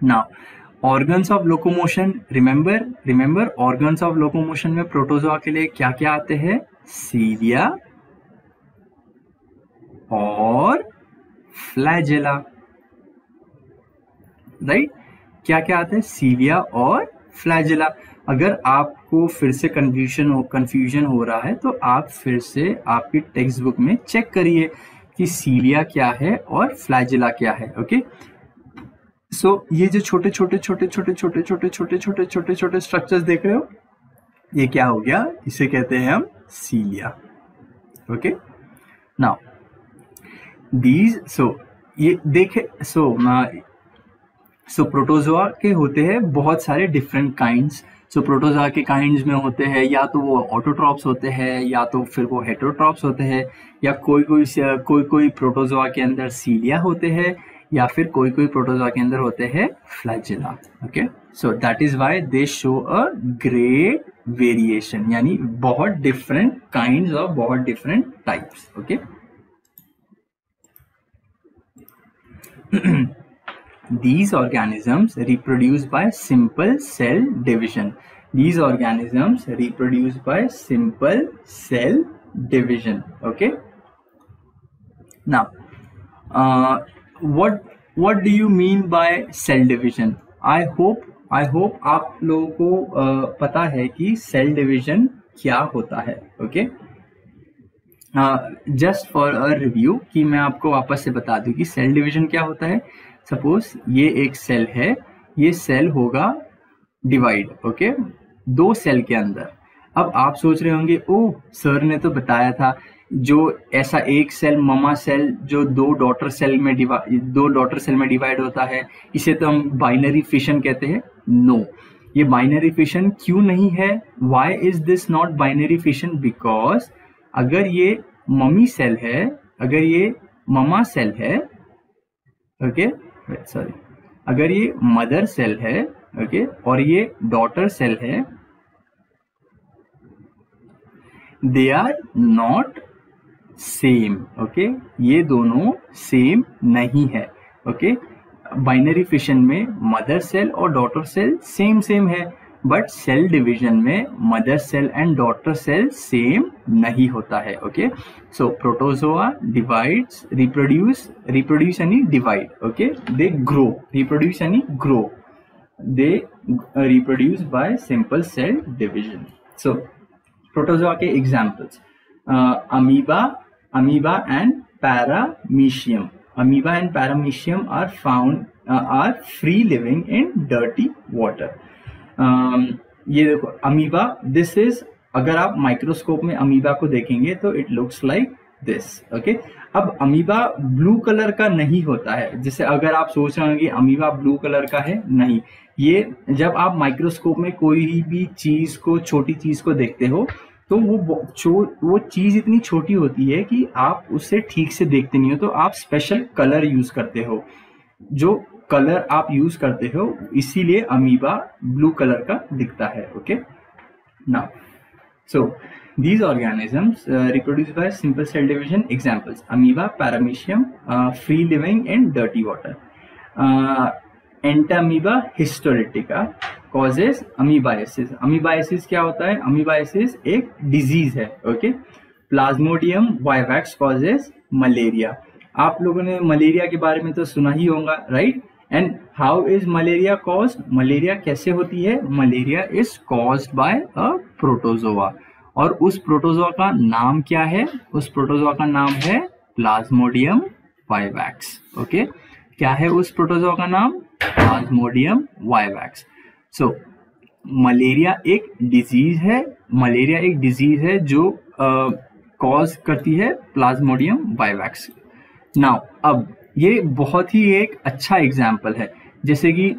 Now organs of locomotion, remember organs of locomotion में प्रोटोजोआ के लिए क्या क्या आते हैं? सीलिया और फ्लैजेला, राइट? क्या क्या आते हैं? सीलिया और फ्लैजेला। अगर आपको फिर से कंफ्यूजन हो रहा है तो आप फिर से आपकी टेक्स्ट बुक में चेक करिए कि सीलिया क्या है और फ्लैजेला क्या है, ओके? सो ये जो छोटे छोटे स्ट्रक्चर्स देख रहे हो, ये क्या हो गया? इसे कहते हैं हम सीलिया, ओके? नाउ दीज ये देखे सो प्रोटोजोआ के होते हैं बहुत सारे डिफरेंट काइंड्स। सो प्रोटोजोआ के काइंड्स में होते हैं या तो वो ऑटोट्रॉप्स होते हैं या तो फिर वो हेटेरोट्रॉप्स होते हैं, या कोई प्रोटोजोआ के अंदर सीलिया होते हैं या फिर कोई प्रोटोजोआ के अंदर होते हैं flagella, okay? So that is why they show a great variation, यानी बहुत डिफरेंट काइंड्स ऑफ बहुत different types, okay? These organisms reproduce by simple cell division. Okay? Now, what do you mean by cell division? I hope आप लोगों को पता है कि cell division क्या होता है, okay? Just for a review कि मैं आपको वापस से बता दूं कि सेल डिवीजन क्या होता है। सपोज ये एक सेल है, ये सेल होगा डिवाइड, ओके? 2 सेल के अंदर। अब आप सोच रहे होंगे, ओह सर ने तो बताया था जो ऐसा एक सेल ममा सेल जो दो डॉटर सेल में डिवाइड होता है, इसे तो हम बाइनरी फिशन कहते हैं। नो, ये बाइनरी फिशन क्यों नहीं है? Why is this not binary fission? Because अगर ये मम्मी सेल है, अगर ये ममा सेल है, ओके सॉरी, अगर ये मदर सेल है, ओके, और ये डॉटर सेल है, they are not same, okay, ये दोनों सेम नहीं है, ओके। बाइनरी फिशन में मदर सेल और डॉटर सेल सेम है, बट सेल डिवीजन में mother cell and daughter cell same नहीं होता है, okay. So protozoa divides, reproduce यानी divide, okay, they grow, reproduce यानी grow, they reproduce by simple cell division. So protozoa के examples, amoeba and paramecium. Amoeba and paramecium are free living in dirty water. ये देखो amoeba, this is, अगर आप microscope में amoeba को देखेंगे तो it looks like this, okay. अब अमीबा ब्लू कलर का नहीं होता है, जैसे अगर आप सोच रहे होंगे अमीबा ब्लू कलर का है, नहीं, ये जब आप माइक्रोस्कोप में कोई भी चीज को, छोटी चीज को देखते हो तो वो चीज इतनी छोटी होती है कि आप उससे ठीक से देखते नहीं हो, तो आप स्पेशल कलर यूज करते हो, जो कलर आप यूज करते हो, इसीलिए अमीबा ब्लू कलर का दिखता है, okay. Now so these organisms reproduce by simple cell division. Examples: amoeba, paramecium, free living in dirty water. Entamoeba histolytica causes amoebiasis. Amoebiasis क्या होता है? Amoebiasis एक डिजीज है, okay. Plasmodium vivax causes malaria. आप लोगों ने मलेरिया के बारे में तो सुना ही होगा, right? And how is malaria caused? Malaria कैसे होती है? Malaria is caused by a protozoa, और उस प्रोटोजोआ का नाम क्या है? उस प्रोटोजोआ का नाम है प्लाज्मोडियम वाइवैक्स, ओके। क्या है उस प्रोटोजोआ का नाम? Plasmodium vivax. सो मलेरिया एक डिजीज है, मलेरिया एक डिजीज है जो कॉज करती है प्लाज्मोडियम वाइवैक्स। नाउ अब ये बहुत ही एक अच्छा एग्जाम्पल है, जैसे कि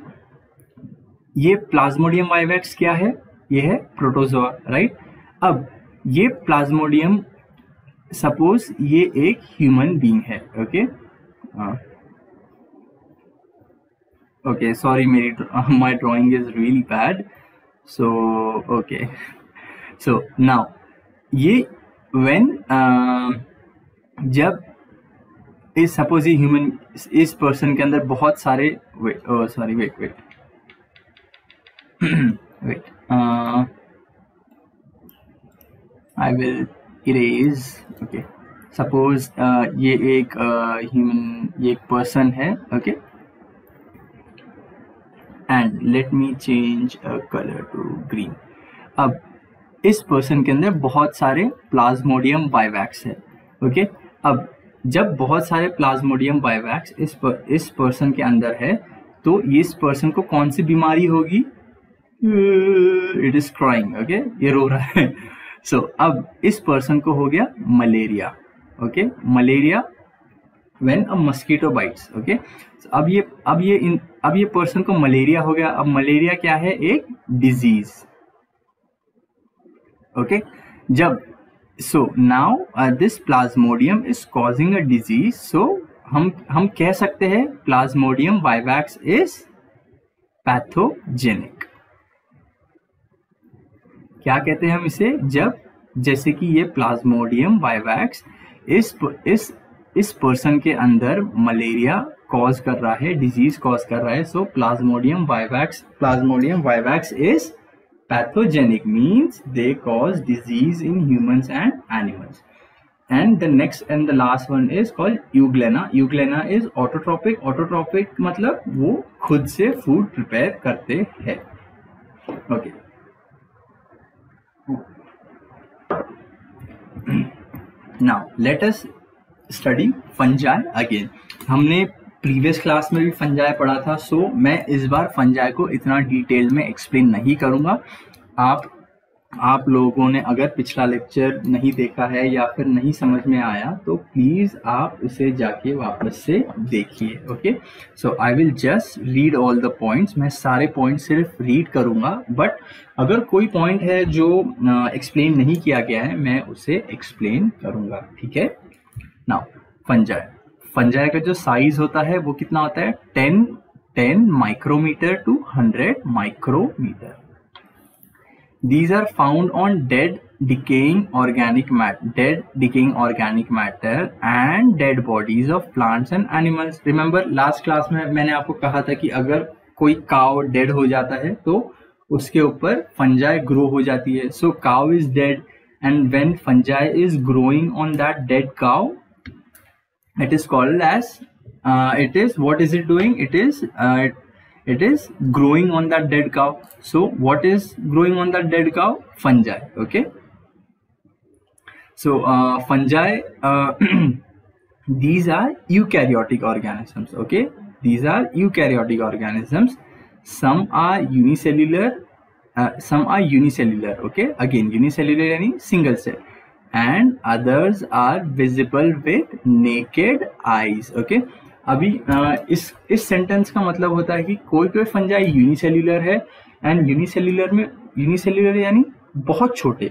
ये प्लाज्मोडियम वाइवैक्स क्या है? ये है प्रोटोजोआ, राइट? अब ये प्लाज्मोडियम, सपोज ये एक ह्यूमन बीइंग है, ओके, ओके, सॉरी, मेरी my drawing is really bad, so okay, so now ये व्हेन जब इस सपोज ये ह्यूमन, इस पर्सन के अंदर बहुत सारे wait I will erase, okay, suppose ये एक ह्यूमन, ये एक पर्सन है, okay, and let me change colour to green. अब इस पर्सन के अंदर बहुत सारे प्लाज्मोडियम वाइवैक्स है, ओके। अब जब बहुत सारे प्लाज्मोडियम वाइवैक्स इस पर्सन के अंदर है, तो इस पर्सन को कौन सी बीमारी होगी? इट इज क्राइंग, ओके, ये रो रहा है। सो अब इस पर्सन को हो गया malaria, okay, malaria when a mosquito bytes, okay. अब ये पर्सन को मलेरिया हो गया। अब मलेरिया क्या है? एक डिजीज, ओके। जब so now this plasmodium is causing a disease, so हम कह सकते हैं प्लाज्मोडियम वाइवैक्स इज पैथोजेनिक। क्या कहते हैं हम इसे? जब जैसे कि ये प्लाज्मोडियम वाइवैक्स इस पर्सन के अंदर मलेरिया कॉज कर रहा है, डिजीज कॉज कर रहा है, so plasmodium vivax is pathogenic, means they cause disease in humans and animals. And the next and the last one is called euglena. Euglena is autotrophic. Autotrophic मतलब वो खुद से फूड प्रिपेयर करते हैं, okay. Now let us study fungi again. हमने previous class में भी fungi पढ़ा था, सो मैं इस बार फंजाई को इतना डिटेल में एक्सप्लेन नहीं करूंगा, आप लोगों ने अगर पिछला लेक्चर नहीं देखा है या फिर नहीं समझ में आया तो प्लीज आप उसे जाके वापस से देखिए. Okay, so I will just read all the points. मैं सारे पॉइंट्स सिर्फ रीड करूंगा, बट अगर कोई पॉइंट है जो एक्सप्लेन नहीं किया गया है मैं उसे एक्सप्लेन करूंगा. ठीक है. नाउ फंजाई का जो साइज होता है वो कितना होता है? 10 micrometre to 100 micrometre. These are found on dead decaying organic matter and dead bodies of plants and animals. Remember last class में मैंने आपको कहा था कि अगर कोई cow dead हो जाता है तो उसके ऊपर fungi grow हो जाती है. So cow is dead, and when fungi is growing on that dead cow, it is called as what is it doing? It is growing on that dead cow. So what is growing on that dead cow? Fungi. Okay, so fungi these are eukaryotic organisms. Okay, these are eukaryotic organisms. Some are unicellular, okay, again unicellular यानी single cell, and others are visible with naked eyes. Okay, अभी इस sentence का मतलब होता है कि कोई fungi unicellular है, एंड यूनिसेल्युलर यानी बहुत छोटे,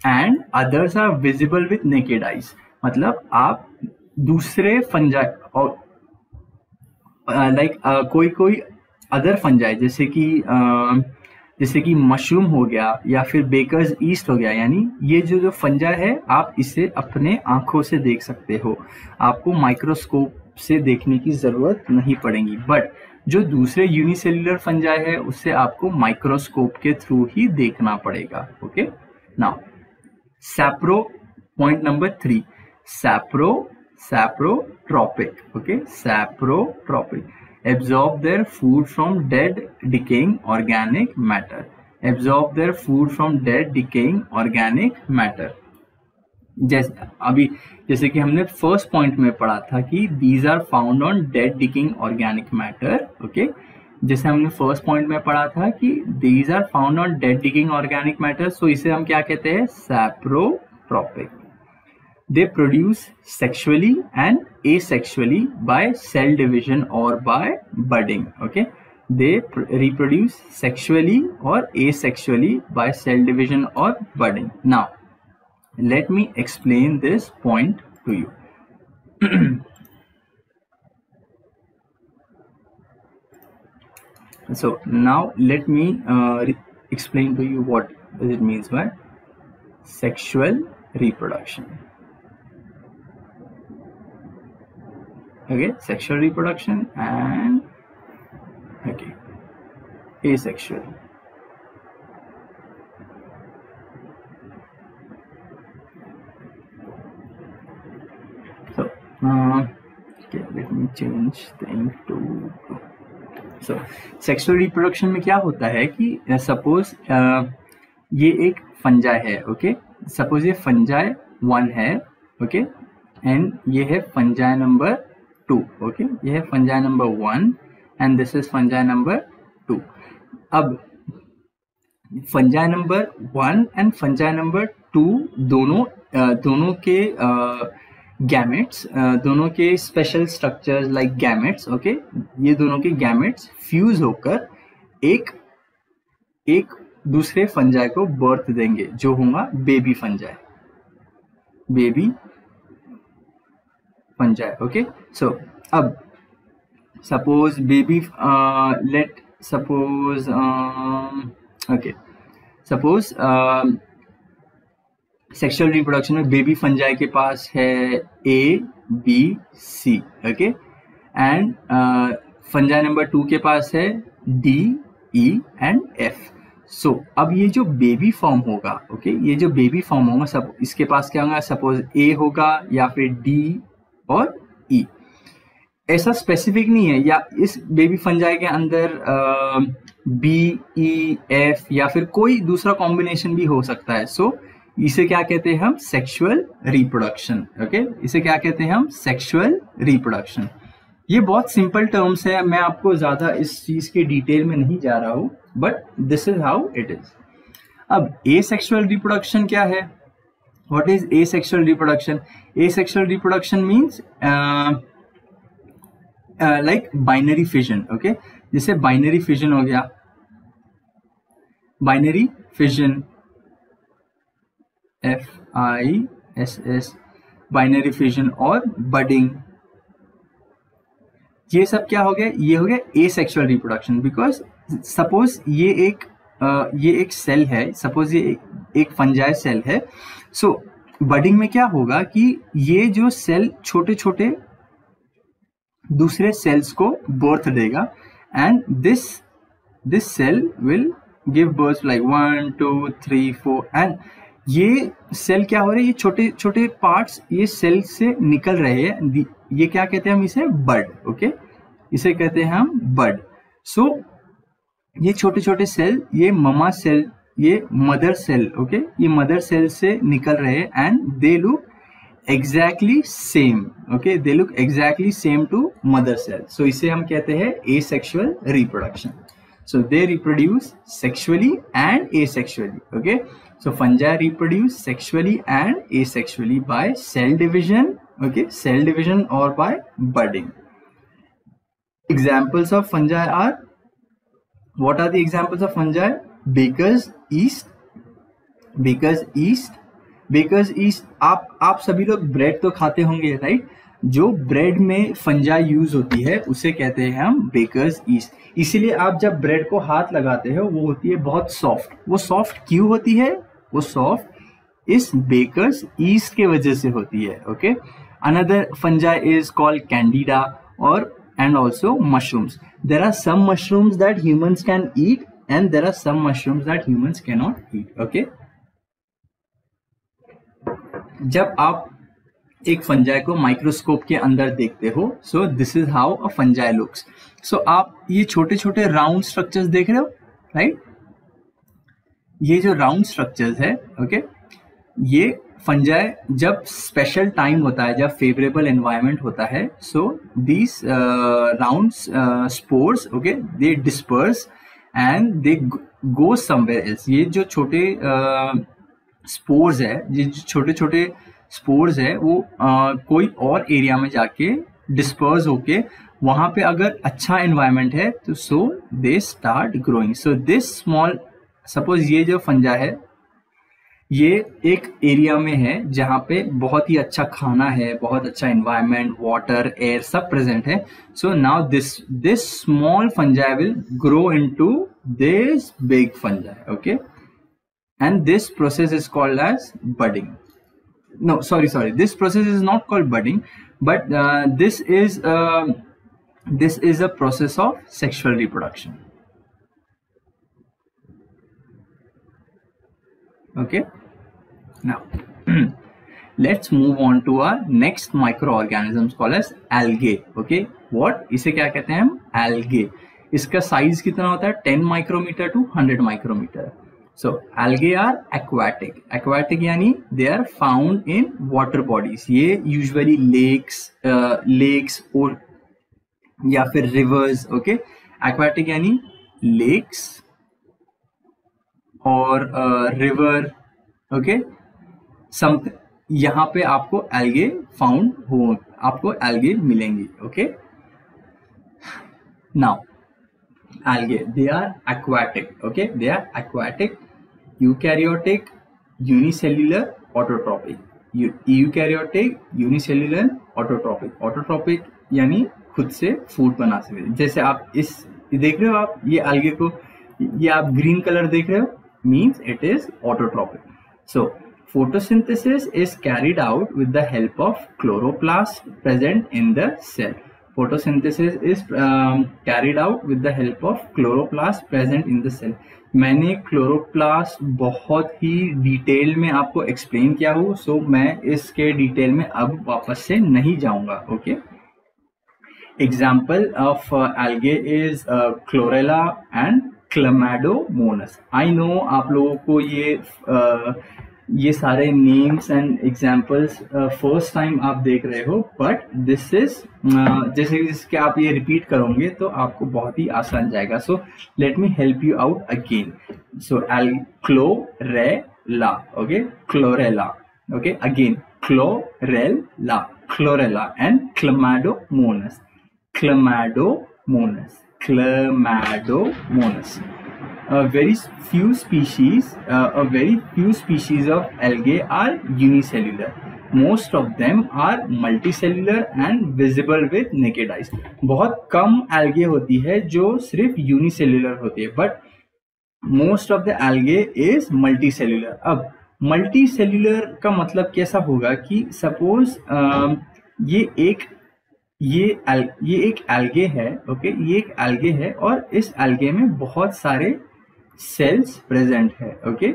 and others are visible with naked eyes. मतलब आप दूसरे फंजाई और लाइक कोई अदर फंजाई जैसे कि मशरूम हो गया या फिर बेकर्स ईस्ट हो गया, यानी ये जो फंजाई है आप इसे अपने आंखों से देख सकते हो, आपको माइक्रोस्कोप से देखने की जरूरत नहीं पड़ेगी. बट जो दूसरे यूनिसेल्युलर फंजाई है उससे आपको माइक्रोस्कोप के थ्रू ही देखना पड़ेगा. Okay, now sapro, point number 3, saprotrophic. Okay, saprotrophic absorb their food from dead decaying organic matter. जैसे कि हमने फर्स्ट पॉइंट में पढ़ा था कि these are found on dead decaying organic matter. Okay, जैसे हमने फर्स्ट पॉइंट में पढ़ा था कि these are found on dead decaying organic matter, सो इसे हम क्या कहते हैं? सैप्रोट्रोपिक. They produce sexually and asexually by cell division or by budding. Okay, they reproduce sexually or asexually by cell division or budding. Now let me explain this point to you. So now let me explain to you what it means by sexual reproduction. Okay, sexual reproduction and okay, asexual. So okay, let me change thing to. So sexual reproduction में क्या होता है कि suppose ये एक fungi है. Okay, suppose ये fungi 1 है. ओके, एंड ये है फंजाई नंबर 2. ओके, ये है fungi number 1 and this is fungi number 2. अब fungi number 1 and fungi number 2 दोनों के गैमेट्स, दोनों के special structures like gametes. Okay, ये दोनों के गैमेट्स फ्यूज होकर एक दूसरे फंजाई को बर्थ देंगे जो होगा बेबी फंजाई. ओके, सो अब suppose baby suppose sexual reproduction में बेबी फंजाई के पास है ABC. Okay, and fungi number 2 के पास है DE एंड F. सो अब ये जो बेबी फॉर्म होगा, ओके, ये जो बेबी फॉर्म होगा सब इसके पास क्या होगा? सपोज A होगा या फिर D और E. ऐसा स्पेसिफिक नहीं है, या इस बेबी फंजाई के अंदर BEF या फिर कोई दूसरा कॉम्बिनेशन भी हो सकता है. सो इसे क्या कहते हैं हम? Sexual reproduction. ओके, इसे क्या कहते हैं हम? Sexual reproduction. ये बहुत सिंपल टर्म्स है, मैं आपको ज्यादा इस चीज के डिटेल में नहीं जा रहा हूं, but this is how it is. अब एसेक्सुअल रिप्रोडक्शन क्या है? What is asexual reproduction? Asexual reproduction means like binary fission. Okay, जैसे बाइनरी फिजन हो गया, binary fission, FISS, binary fission और बडिंग, ये सब क्या हो गया? ये हो गया एसेक्सुअल रिप्रोडक्शन. बिकॉज सपोज ये एक सेल है, सपोज ये एक फंजाई सेल है. सो बडिंग में क्या होगा कि ये जो सेल छोटे छोटे दूसरे सेल्स को बर्थ देगा, and this cell will give birth like 1 2 3 4, and ये सेल क्या हो रहे हैं? ये छोटे छोटे पार्ट्स ये सेल से निकल रहे हैं. ये क्या कहते हैं हम इसे? बड. ओके, इसे कहते हैं हम बड. सो ये छोटे छोटे सेल, ये ममा सेल, ये मदर सेल, ओके, ये मदर सेल से निकल रहे हैं, and they look exactly same. Okay, they look exactly same to mother cell. So इसे हम कहते हैं asexual reproduction. So they reproduce sexually and asexually. Okay, so fungi reproduce sexually and asexually by cell division. Okay, cell division or by budding. Examples of fungi are, what are the examples of fungi? Baker's yeast. Baker's yeast. Baker's yeast, आप सभी लोग bread तो खाते होंगे, right? जो bread में fungi use होती है उसे कहते हैं हम बेकर्स ईस्ट. इसीलिए आप जब ब्रेड को हाथ लगाते हो वो होती है बहुत सॉफ्ट. वो सॉफ्ट क्यों होती है? वो सॉफ्ट इस बेकर्स ईस्ट के वजह से होती है. Okay, another fungi is called candida और and also mushrooms. There are some mushrooms that humans can eat and there are some mushrooms that humans can not eat. Okay, जब आप एक फंजाई को माइक्रोस्कोप के अंदर देखते हो, so this is how a fungi looks. So आप ये छोटे छोटे राउंड स्ट्रक्चर्स देख रहे हो, राइट? ये जो राउंड स्ट्रक्चर्स है, ओके, ये फंजाई जब स्पेशल टाइम होता है, जब फेवरेबल एनवायरनमेंट होता है, so these round spores, okay, they disperse and they go somewhere else. ये जो छोटे स्पोर्स है, ये छोटे छोटे स्पोर्स है, वो कोई और एरिया में जाके डिस्पर्स होके वहां पे अगर अच्छा एनवायरनमेंट है तो so they start growing. So this small, suppose ये जो फंजा है ये एक एरिया में है जहाँ पे बहुत ही अच्छा खाना है, बहुत अच्छा एनवायरनमेंट, वाटर, एयर सब प्रेजेंट है. So now this small fungi will grow into this big fungi. Okay, and this process is called as budding. No, sorry, this process is not called budding, but this is a process of sexual reproduction. Okay, now let's move on to our next microorganisms called as algae. Okay, what इसे क्या कहते हैं हम? algae. इसका size कितना होता है? 10 micrometre to 100 micrometre. So algae are aquatic. Aquatic यानी they are found in water bodies. ये usually lakes और या फिर rivers. Okay, aquatic यानी lakes और river. Okay, यहाँ पे आपको algae आपको algae मिलेंगी. Okay, now algae, they are aquatic. Okay, they are aquatic, eukaryotic, unicellular, autotrophic. Eukaryotic, unicellular, autotrophic. Autotrophic यानी खुद से फूड बना सकते. जैसे आप देख रहे हो, आप ये algae को, ये आप ग्रीन कलर देख रहे हो, means it is autotrophic. So photosynthesis is carried out with the help of chloroplast present in the cell. Photosynthesis is carried out with the help of chloroplast present in the cell. मैंने chloroplast बहुत ही detail में आपको explain किया हूँ, सो मैं इसके detail में अब वापस से नहीं जाऊंगा. Okay, example of algae is chlorella and Chlamydomonas. I know आप लोगों को ये ये सारे names and examples first time आप देख रहे हो, बट दिस इज जैसे आप ये रिपीट करोगे तो आपको बहुत ही आसान जाएगा. So let me help you out again. So chlorella, okay, chlorella, okay, again chlorella, chlorella, and Chlamydomonas, Chlamydomonas, Chlamydomonas. Very few species of algae are unicellular. Most of them are multicellular and visible with naked eyes. बहुत कम algae होती है जो सिर्फ unicellular होती है, but most of the algae is multicellular. अब multicellular का मतलब कैसा होगा कि सपोज ये एक algae है, ओके, ये एक algae है और इस algae में बहुत सारे सेल्स प्रेजेंट है, ओके,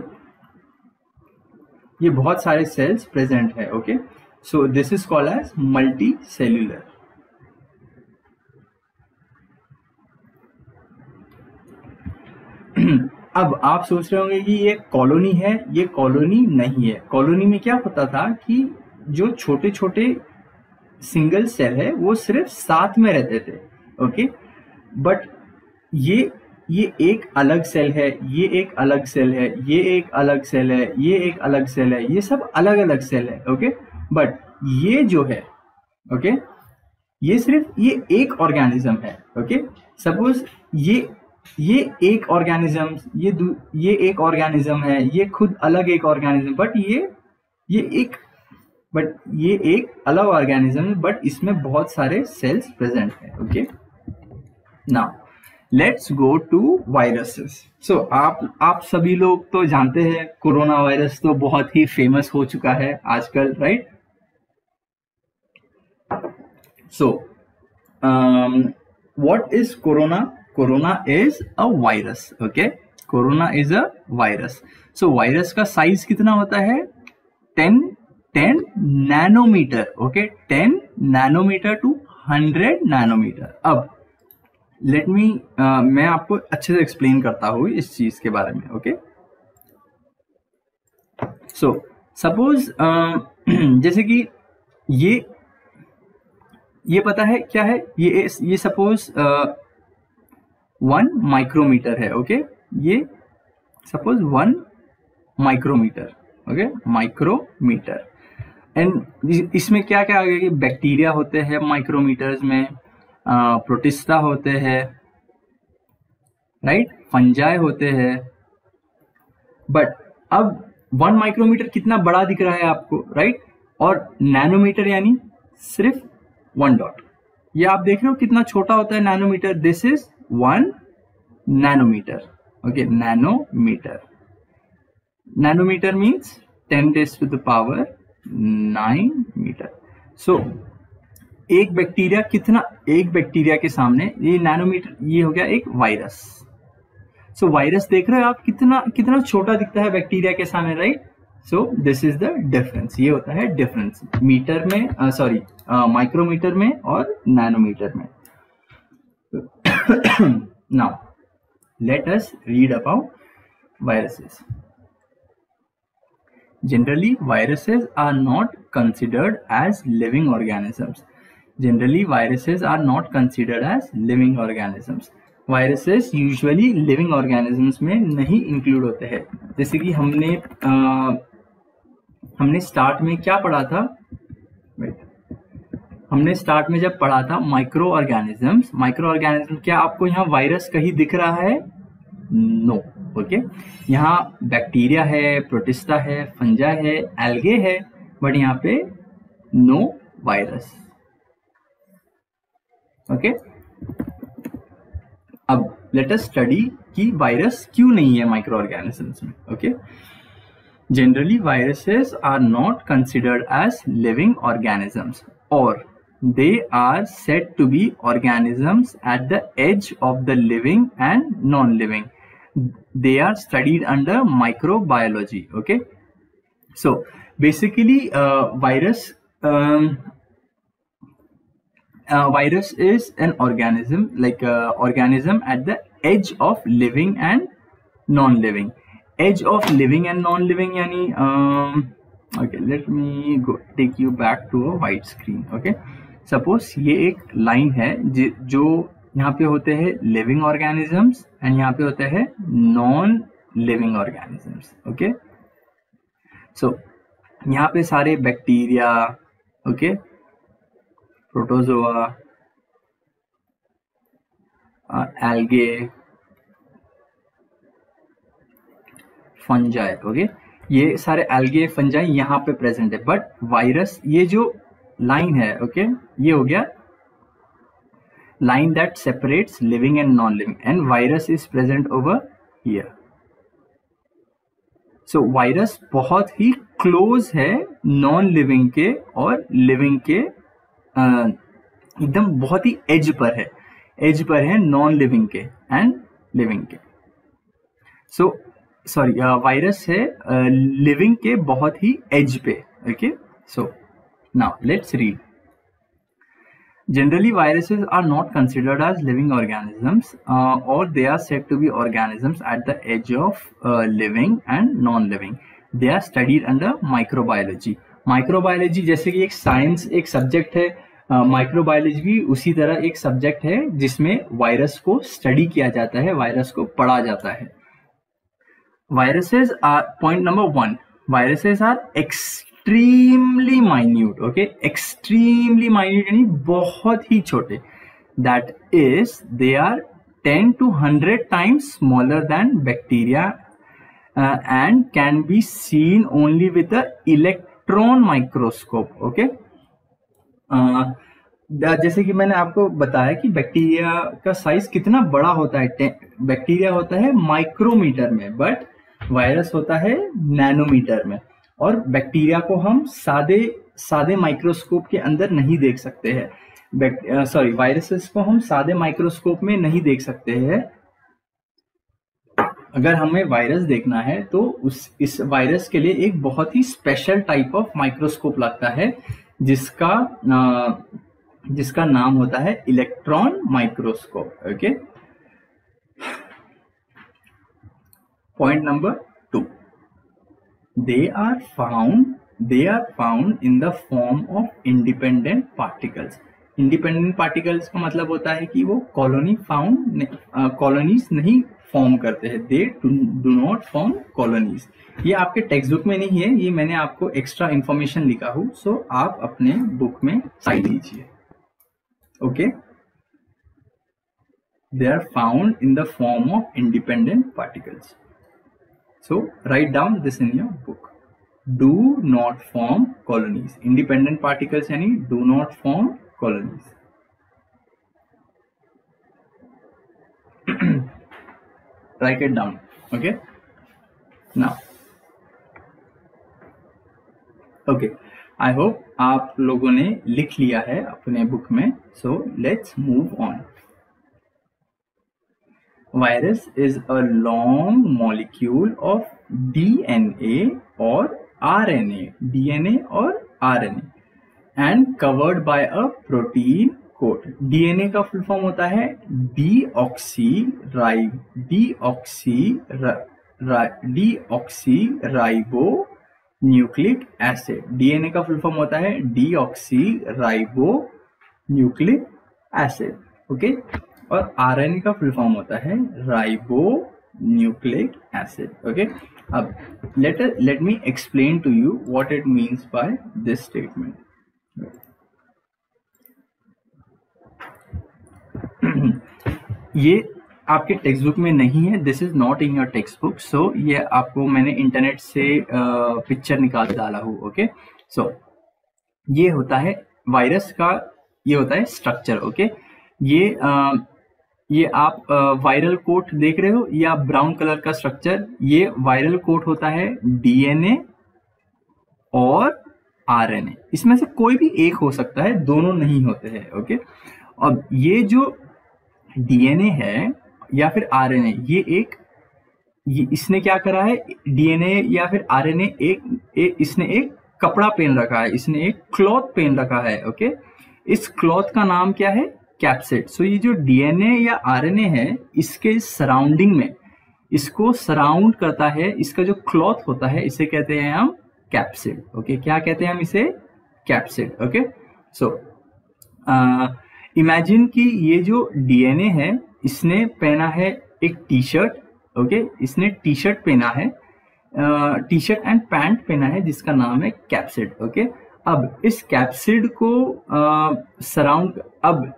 ये बहुत सारे सेल्स प्रेजेंट है, okay. So this is called as multicellular. अब आप सोच रहे होंगे कि ये कॉलोनी है, ये कॉलोनी नहीं है. कॉलोनी में क्या होता था कि जो छोटे छोटे सिंगल सेल है वो सिर्फ साथ में रहते थे, ओके, बट ये एक अलग सेल है, ये एक अलग सेल है, ये एक अलग सेल है, ये एक अलग सेल है, ये सब अलग अलग सेल है, ओके. बट ये जो है, ओके, ये सिर्फ ये एक ऑर्गेनिज्म है, ओके. सपोज ये एक ऑर्गेनिज्म, ये एक ऑर्गेनिज्म है, ये खुद अलग एक ऑर्गेनिज्म, बट ये एक अलग ऑर्गेनिज्म है, बट इसमें बहुत सारे सेल्स प्रेजेंट है, okay. Now let's go to viruses. So आप सभी लोग तो जानते हैं कोरोना वायरस तो बहुत ही फेमस हो चुका है आजकल, right? So what is corona? Corona is a virus, okay. Corona is a virus. So virus का साइज कितना होता है? 10 nanometre, okay, 10 nanometre to 100 nanometre. अब लेट मी मैं आपको अच्छे से एक्सप्लेन करता हूँ इस चीज के बारे में, ओके. सो सपोज जैसे कि ये पता है क्या है? ये सपोज 1 माइक्रोमीटर है, ओके. ये suppose 1 micrometre, okay, micrometre. And इसमें क्या क्या आ गया कि बैक्टीरिया होते हैं माइक्रोमीटर्स में, प्रोटिस्टा होते हैं, राइट, फंजाई होते हैं. बट अब 1 माइक्रोमीटर कितना बड़ा दिख रहा है आपको, राइट? और नैनोमीटर यानी सिर्फ 1 डॉट. ये आप देख रहे हो कितना छोटा होता है nanometre. This is 1 nanometre, okay, nanometre. Nanometre means 10 raised to the power 9 metre. So एक बैक्टीरिया के सामने ये नैनोमीटर, ये हो गया एक वायरस. सो वायरस देख रहे हो आप कितना छोटा दिखता है बैक्टीरिया के सामने, right? So this is the difference. ये होता है डिफरेंस मीटर में, सॉरी, माइक्रोमीटर में और नैनोमीटर में. Now let us read about viruses. Generally, viruses are not considered as living organisms. Viruses usually living organisms में नहीं include होते हैं. जैसे कि हमने स्टार्ट में क्या पढ़ा था? हमने स्टार्ट में जब पढ़ा था माइक्रो ऑर्गेनिजम्स. क्या आपको यहाँ वायरस कहीं दिख रहा है? No, okay. यहाँ बैक्टीरिया है, प्रोटिस्टा है, फंजा है, एल्गे है, बट यहाँ पे नो वायरस, ओके. अब लेट अस स्टडी कि वायरस क्यों नहीं है माइक्रो ऑर्गेनिजम्स में, okay. Generally viruses are not considered as living organisms, और they are said to be organisms at the edge of the living and non-living. They are studied under microbiology, okay. So basically virus is an organism, like organism at the edge of living and non-living. Edge of living and non living यानी okay, let me go take you back to a white screen. Okay, suppose ये एक line है जो यहाँ पे होते हैं living organisms and यहाँ पे होते हैं नॉन लिविंग ऑर्गेनिजम्स. ओके, सो यहाँ पे सारे bacteria, okay, protozoa, algae, fungi. Okay, ये सारे एल्गे फंजाई यहाँ पे प्रेजेंट है. बट वायरस, ये जो लाइन है, ओके, ये हो गया line that separates living and non-living, and virus is present over here. So virus बहुत ही क्लोज है नॉन लिविंग के और लिविंग के, एकदम बहुत ही एज पर है नॉन लिविंग के एंड लिविंग के. सो सॉरी, वायरस है लिविंग के बहुत ही एज पे. Okay, so now let's read. Generally, viruses are not considered as living organisms, or they are said to be organisms at the edge of living and non-living. They are studied under microbiology. Microbiology जैसे कि एक science, एक subject है, microbiology भी उसी तरह एक subject है जिसमें वायरस को स्टडी किया जाता है, वायरस को पढ़ा जाता है. Viruses are, point number 1, viruses are extremely minute. Okay, extremely minute यानी बहुत ही छोटे. That is, they are 10 to 100 times smaller than bacteria and can be seen only with the electron microscope. Okay, जैसे कि मैंने आपको बताया कि बैक्टीरिया का साइज कितना बड़ा होता है. बैक्टीरिया होता है माइक्रोमीटर में, बट वायरस होता है नैनोमीटर में. और बैक्टीरिया को हम सादे माइक्रोस्कोप के अंदर नहीं देख सकते हैं. सॉरी, वायरसेस को हम सादे माइक्रोस्कोप में नहीं देख सकते हैं. अगर हमें वायरस देखना है तो इस वायरस के लिए एक बहुत ही स्पेशल टाइप ऑफ माइक्रोस्कोप लगता है जिसका नाम होता है electron microscope. Okay, point number 2, they are found in the form of independent particles. independent particles का मतलब होता है कि वो कॉलोनीज नहीं फॉर्म करते हैं. they do not form colonies. ये आपके टेक्स्ट बुक में नहीं है, ये मैंने आपको एक्स्ट्रा इंफॉर्मेशन लिखा हूं, सो आप अपने बुक में साइड लीजिए. Okay, they are found in the form of independent particles. So write down this in your book. Do not form colonies. Independent particles यानी do not form colonies. Write it down. Okay. Now. Okay. I hope आप लोगों ने लिख लिया है अपने book में. So let's move on. Virus is a long molecule of DNA or RNA, DNA और RNA, and covered by a protein coat. DNA का फुल फॉर्म होता है deoxyribonucleic acid. DNA का फुल फॉर्म होता है deoxyribonucleic acid. ओके, और RNA का फुल फॉर्म होता है राइबोन्यूक्लिक एसिड. ओके, अब let me explain to you what it means by this statement. ये आपके टेक्स्ट बुक में नहीं है, this is not in your text book. So ये आपको मैंने इंटरनेट से पिक्चर निकाल डाला हूँ. ओके, सो ये होता है वायरस का, ये होता है स्ट्रक्चर. ओके, ये आप वायरल कोट देख रहे हो, या ब्राउन कलर का स्ट्रक्चर, ये वायरल कोट होता है डीएनए और आरएनए. इसमें से कोई भी एक हो सकता है, दोनों नहीं होते हैं. ओके, अब ये जो डीएनए है या फिर आरएनए, ये इसने क्या करा है, डीएनए या फिर आरएनए इसने एक कपड़ा पहन रखा है, इसने एक क्लॉथ पहन रखा है. ओके, इस क्लॉथ का नाम क्या है, कैप्सिड. सो ये जो डीएनए या आरएनए है, इसके सराउंडिंग में इसको सराउंड करता है, इसका जो क्लॉथ होता है इसे कहते हैं हम कैप्सिड। ओके, क्या कहते हैं हम इसे? कैप्सिड। ओके, सो इमेजिन कि ये जो डीएनए है इसने पहना है एक टी शर्ट। ओके, इसने टी शर्ट पहना है, टी शर्ट एंड पैंट पहना है जिसका नाम है कैप्सिड। ओके, अब इस कैप्सिड को सराउंड, अब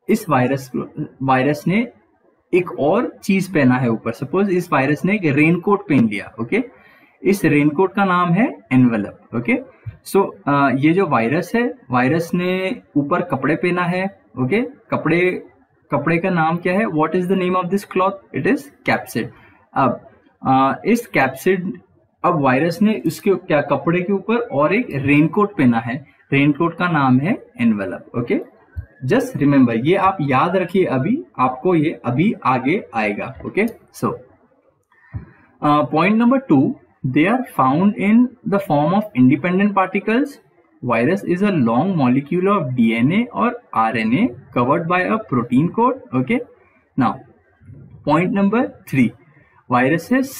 इस वायरस ने एक और चीज पहना है ऊपर। सपोज इस वायरस ने एक रेनकोट पहन लिया। ओके, इस रेनकोट का नाम है एनवेलप। ओके, सो ये जो वायरस है, वायरस ने ऊपर कपड़े पहना है। ओके, कपड़े का नाम क्या है? What is the name of this cloth? It is capsid. अब इस कैप्सिड, अब वायरस ने उसके क्या कपड़े के ऊपर और एक रेनकोट पहना है, रेनकोट का नाम है एनवेलप। ओके, जस्ट रिमेंबर, ये आप याद रखिए, अभी आपको ये अभी आगे आएगा। Okay, so point number 2, they are found in the form of independent particles. Virus is a long molecule of DNA or RNA covered by a protein coat. Okay, now point number 3, viruses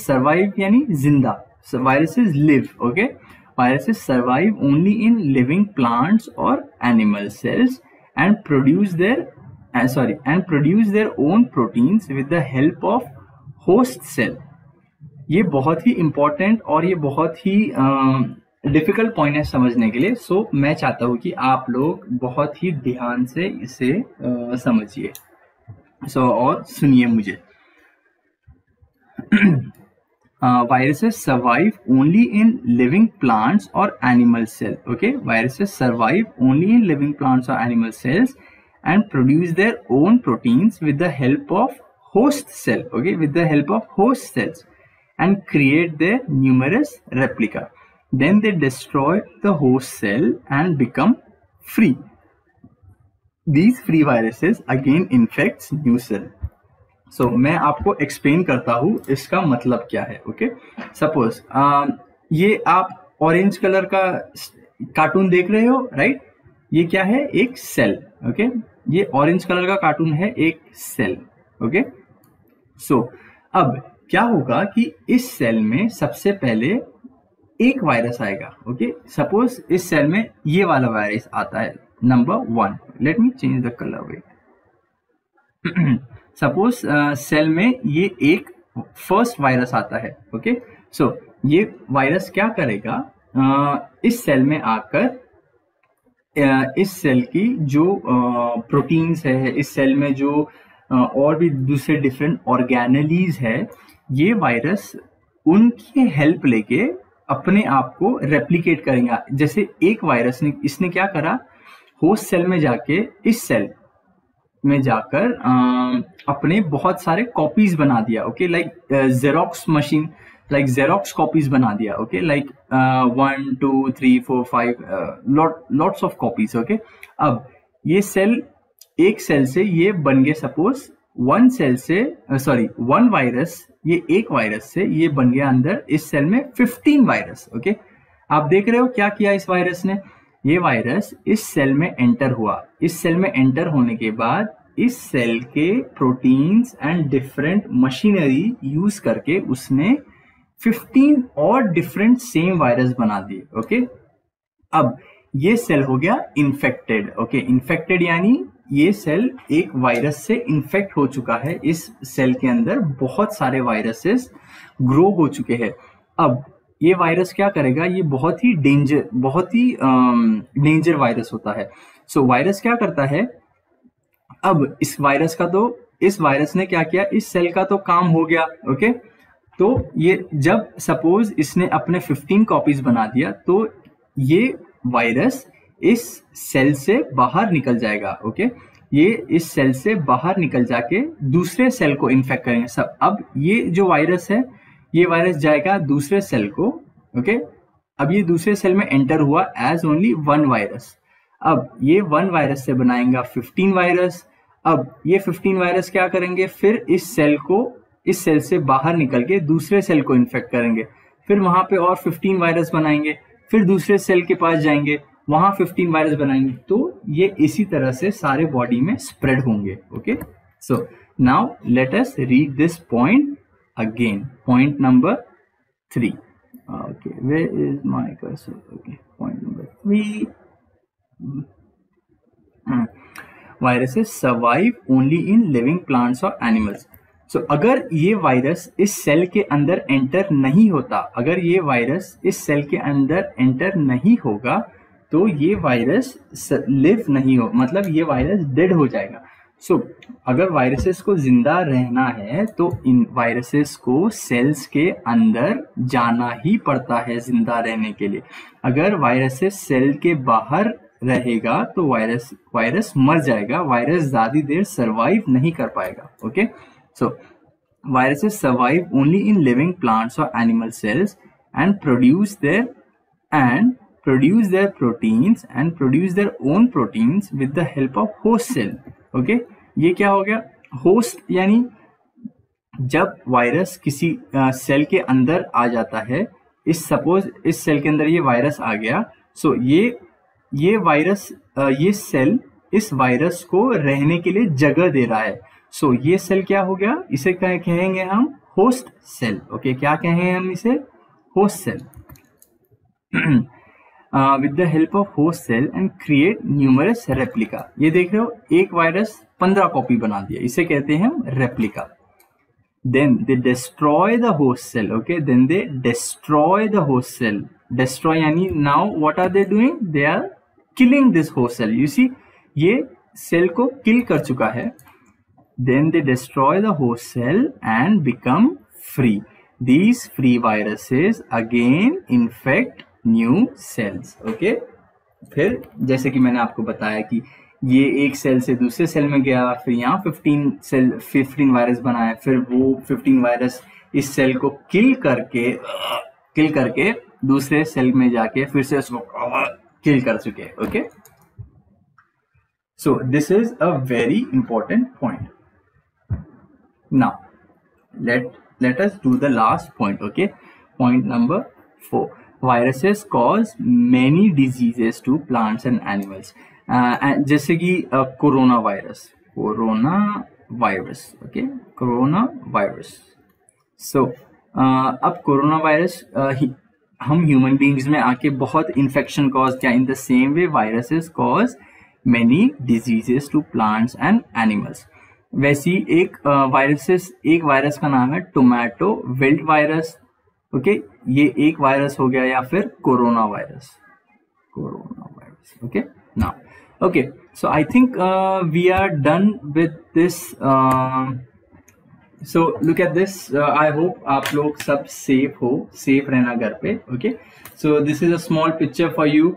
survive यानी जिंदा, so viruses live. Okay, viruses survive only in living plants or animal cells and produce their own proteins with the help of host cell. ये बहुत ही important और ये बहुत ही difficult point है समझने के लिए। सो मैं चाहता हूँ कि आप लोग बहुत ही ध्यान से इसे समझिए। और सुनिए मुझे। viruses survive only in living plants or animal cells. Okay, viruses survive only in living plants or animal cells and produce their own proteins with the help of host cell. Okay, with the help of host cells and create their numerous replica. Then they destroy the host cell and become free. These free viruses again infects new cell. So मैं आपको explain करता हूँ इसका मतलब क्या है। Okay, suppose ये आप ऑरेंज कलर का कार्टून देख रहे हो, राइट? ये क्या है? एक सेल। ओके, ये ऑरेंज कलर का कार्टून है, एक सेल। ओके, सो अब क्या होगा कि इस सेल में सबसे पहले एक वायरस आएगा। ओके, सपोज इस सेल में ये वाला वायरस आता है, number 1। Let me change the colour way. Suppose cell में ये एक फर्स्ट वायरस आता है। ओके, सो ये वायरस क्या करेगा? इस सेल में आकर इस सेल की जो प्रोटीन्स है, इस सेल में जो और भी दूसरे डिफरेंट ऑर्गेनेलीज है, ये वायरस उनकी हेल्प लेके अपने आप को रेप्लिकेट करेगा। जैसे एक वायरस ने, इसने क्या करा? होस्ट सेल में जाके इस सेल में जाकर अपने बहुत सारे कॉपीज बना दिया। Okay, like xerox machine, like xerox copies बना दिया। Okay, like 1 2 3 4 5 lots of copies. Okay, अब ये सेल, एक सेल से ये बन गए, सपोज वन वायरस, ये एक वायरस से ये बन गया अंदर इस सेल में 15 वायरस। ओके, आप देख रहे हो क्या किया इस वायरस ने? ये वायरस इस सेल में एंटर हुआ। इस सेल में एंटर होने के बाद इस सेल के proteins and different machinery use करके उसने 15 और डिफरेंट सेम वायरस बना दिए। ओके, अब ये सेल हो गया इन्फेक्टेड। ओके, इन्फेक्टेड यानी ये सेल एक वायरस से इन्फेक्ट हो चुका है। इस सेल के अंदर बहुत सारे वायरसेस ग्रो हो चुके हैं। अब ये वायरस क्या करेगा? ये बहुत ही डेंजर वायरस होता है। सो वायरस क्या करता है? अब इस वायरस ने क्या किया? इस सेल का तो काम हो गया। ओके, तो ये जब सपोज इसने अपने 15 कॉपीज बना दिया, तो ये वायरस इस सेल से बाहर निकल जाएगा। ओके, ये इस सेल से बाहर निकल जाके दूसरे सेल को इन्फेक्ट करेंगे सब। अब ये जो वायरस है, ये वायरस जाएगा दूसरे सेल को। ओके, अब ये दूसरे सेल में एंटर हुआ एज ओनली 1 वायरस। अब ये 1 वायरस से बनाएगा 15 वायरस। अब ये 15 वायरस क्या करेंगे? फिर इस सेल से बाहर निकल के दूसरे सेल को इन्फेक्ट करेंगे। फिर वहां पे और 15 वायरस बनाएंगे, फिर दूसरे सेल के पास जाएंगे, वहां 15 वायरस बनाएंगे। तो ये इसी तरह से सारे बॉडी में स्प्रेड होंगे। Okay, so Now let us read this point again. Point number 3. Okay, where is my cursor? Okay, point number 3. Viruses survive only in living plants or animals. So अगर ये वायरस इस cell के अंदर enter नहीं होता, अगर ये virus इस सेल के अंदर एंटर नहीं होगा तो ये वायरस लिव नहीं हो, मतलब ये वायरस डेड हो जाएगा. सो अगर वायरसेस को जिंदा रहना है तो इन वायरसेस को सेल्स के अंदर जाना ही पड़ता है जिंदा रहने के लिए. अगर वायरसेस सेल के बाहर रहेगा तो वायरस मर जाएगा, वायरस ज्यादा देर सर्वाइव नहीं कर पाएगा. Okay, so viruses survive only in living plants और animal cells and produce their proteins and produce their own proteins with the help of host cell. Okay, ये क्या हो गया? होस्ट यानी जब वायरस किसी सेल के अंदर आ जाता है, सपोज इस सेल के अंदर ये वायरस आ गया, सो ये वायरस ये सेल इस वायरस को रहने के लिए जगह दे रहा है. सो ये सेल क्या हो गया? इसे कहेंगे हम होस्ट सेल. ओके, क्या कहेंगे हम इसे? Host cell. with the help of host cell and create numerous replica. ये देख रहे हो, एक वायरस 15 कॉपी बना दिया, इसे कहते हैं हम replica. Then they destroy the host cell. Okay, then they destroy the host cell. Destroy यानी now what are they doing? They are killing this host cell. You see, ये सेल को किल कर चुका है. Then they destroy the host cell and become free. These free viruses again infect new sales. Okay, फिर जैसे कि मैंने आपको बताया कि ये एक सेल से दूसरे सेल में गया, फिर यहाँ 15 वायरस बनाए, फिर वो 15 वायरस इस सेल को किल करके दूसरे सेल में जाके फिर से उसको किल कर चुके. Okay, so this is a very important point. Now let us do the last point. Okay, point number 4. Viruses cause many diseases to plants and animals. जैसे कि corona virus. Okay, corona virus. So अब corona virus हम human beings में आके बहुत infection cause किया. In the same way viruses cause many diseases to plants and animals. वैसी एक वायरस का नाम है टोमेटो विल्ट वायरस. ओके, ये एक वायरस हो गया, या फिर corona virus. Okay, now okay, so I think we are done with this. So look at this. I hope आप लोग सब सेफ रहना घर पे. Okay, so this is a small picture for you.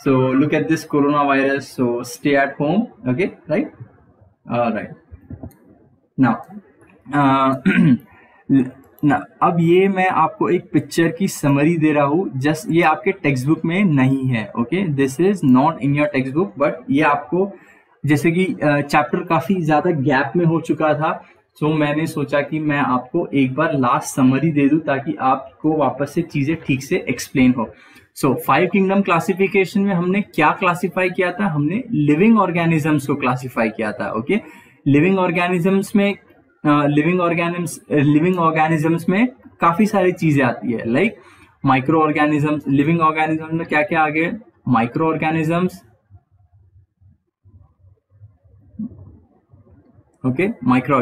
So look at this corona virus. So stay at home. Okay, right. Now अब ये मैं आपको एक पिक्चर की समरी दे रहा हूँ. जस्ट ये आपके टेक्स्ट बुक में नहीं है. Okay, this is not in your text book, but ये आपको, जैसे कि चैप्टर काफी ज्यादा गैप में हो चुका था, सो मैंने सोचा कि मैं आपको एक बार लास्ट समरी दे दूं ताकि आपको वापस से चीजें ठीक से एक्सप्लेन हो. सो 5 किंगडम क्लासिफिकेशन में हमने क्या क्लासिफाई किया था? हमने लिविंग ऑर्गेनिजम्स को क्लासिफाई किया था. ओके, लिविंग ऑर्गेनिजम्स में काफी सारी चीजें आती है, like micro organisms. Living organisms में क्या क्या आ गए? Micro organisms. Okay, micro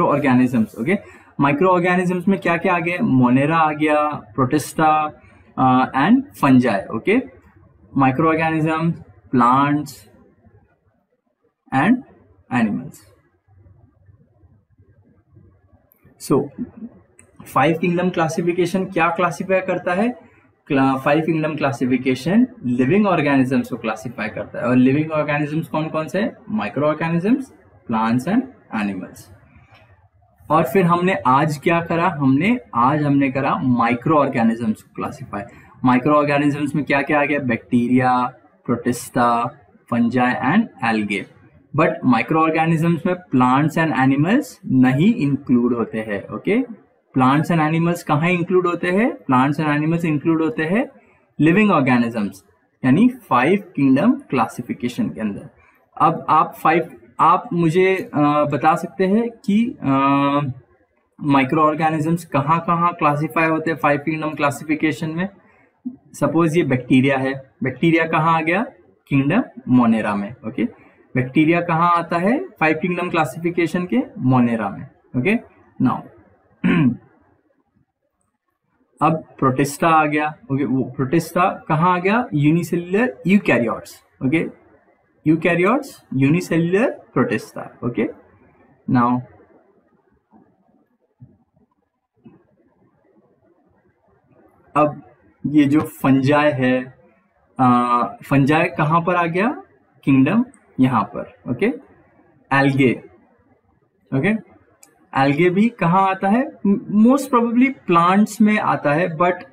organisms. Okay, micro organisms में क्या क्या आ गए? मोनेरा आ गया, protista and fungi. Okay, micro organisms, plants and animals. So 5 kingdom classification क्या क्लासिफाई करता है? 5 किंगडम क्लासिफिकेशन लिविंग ऑर्गेनिजम्स को क्लासिफाई करता है. और लिविंग ऑर्गेनिजम्स कौन कौन से? Micro organisms, plants and animals. और फिर हमने आज क्या करा? हमने करा माइक्रो ऑर्गेनिजम्स को क्लासिफाई. माइक्रो ऑर्गेनिजम्स में क्या क्या आ गया? Bacteria, protista, fungi and algae. But micro organisms में प्लांट्स एंड एनिमल्स नहीं इंक्लूड होते हैं. ओके, प्लांट्स एंड एनिमल्स कहाँ इंक्लूड होते हैं? प्लांट्स एंड एनिमल्स इंक्लूड होते हैं लिविंग ऑर्गेनिजम्स, यानी 5 किंगडम क्लासिफिकेशन के अंदर. अब आप आप मुझे बता सकते हैं कि माइक्रो ऑर्गेनिजम्स कहाँ कहाँ क्लासीफाई होते हैं 5 किंगडम क्लासिफिकेशन में? सपोज ये बैक्टीरिया है, बैक्टीरिया कहाँ आ गया? किंगडम मोनेरा में। ओके, बैक्टीरिया कहाँ आता है 5 किंगडम क्लासिफिकेशन के? मोनेरा में। ओके, नाउ अब प्रोटिस्टा आ गया। ओके, वो प्रोटिस्टा कहाँ आ गया? Unicellular eukaryotes. Okay, eukaryotes, unicellular protista. Okay, now अब ये जो फंजाई है, फंजाई कहाँ पर आ गया? किंगडम यहाँ पर। Okay, algae. ओके, एल्गे भी कहाँ आता है? मोस्ट प्रोबेबली प्लांट्स में आता है, but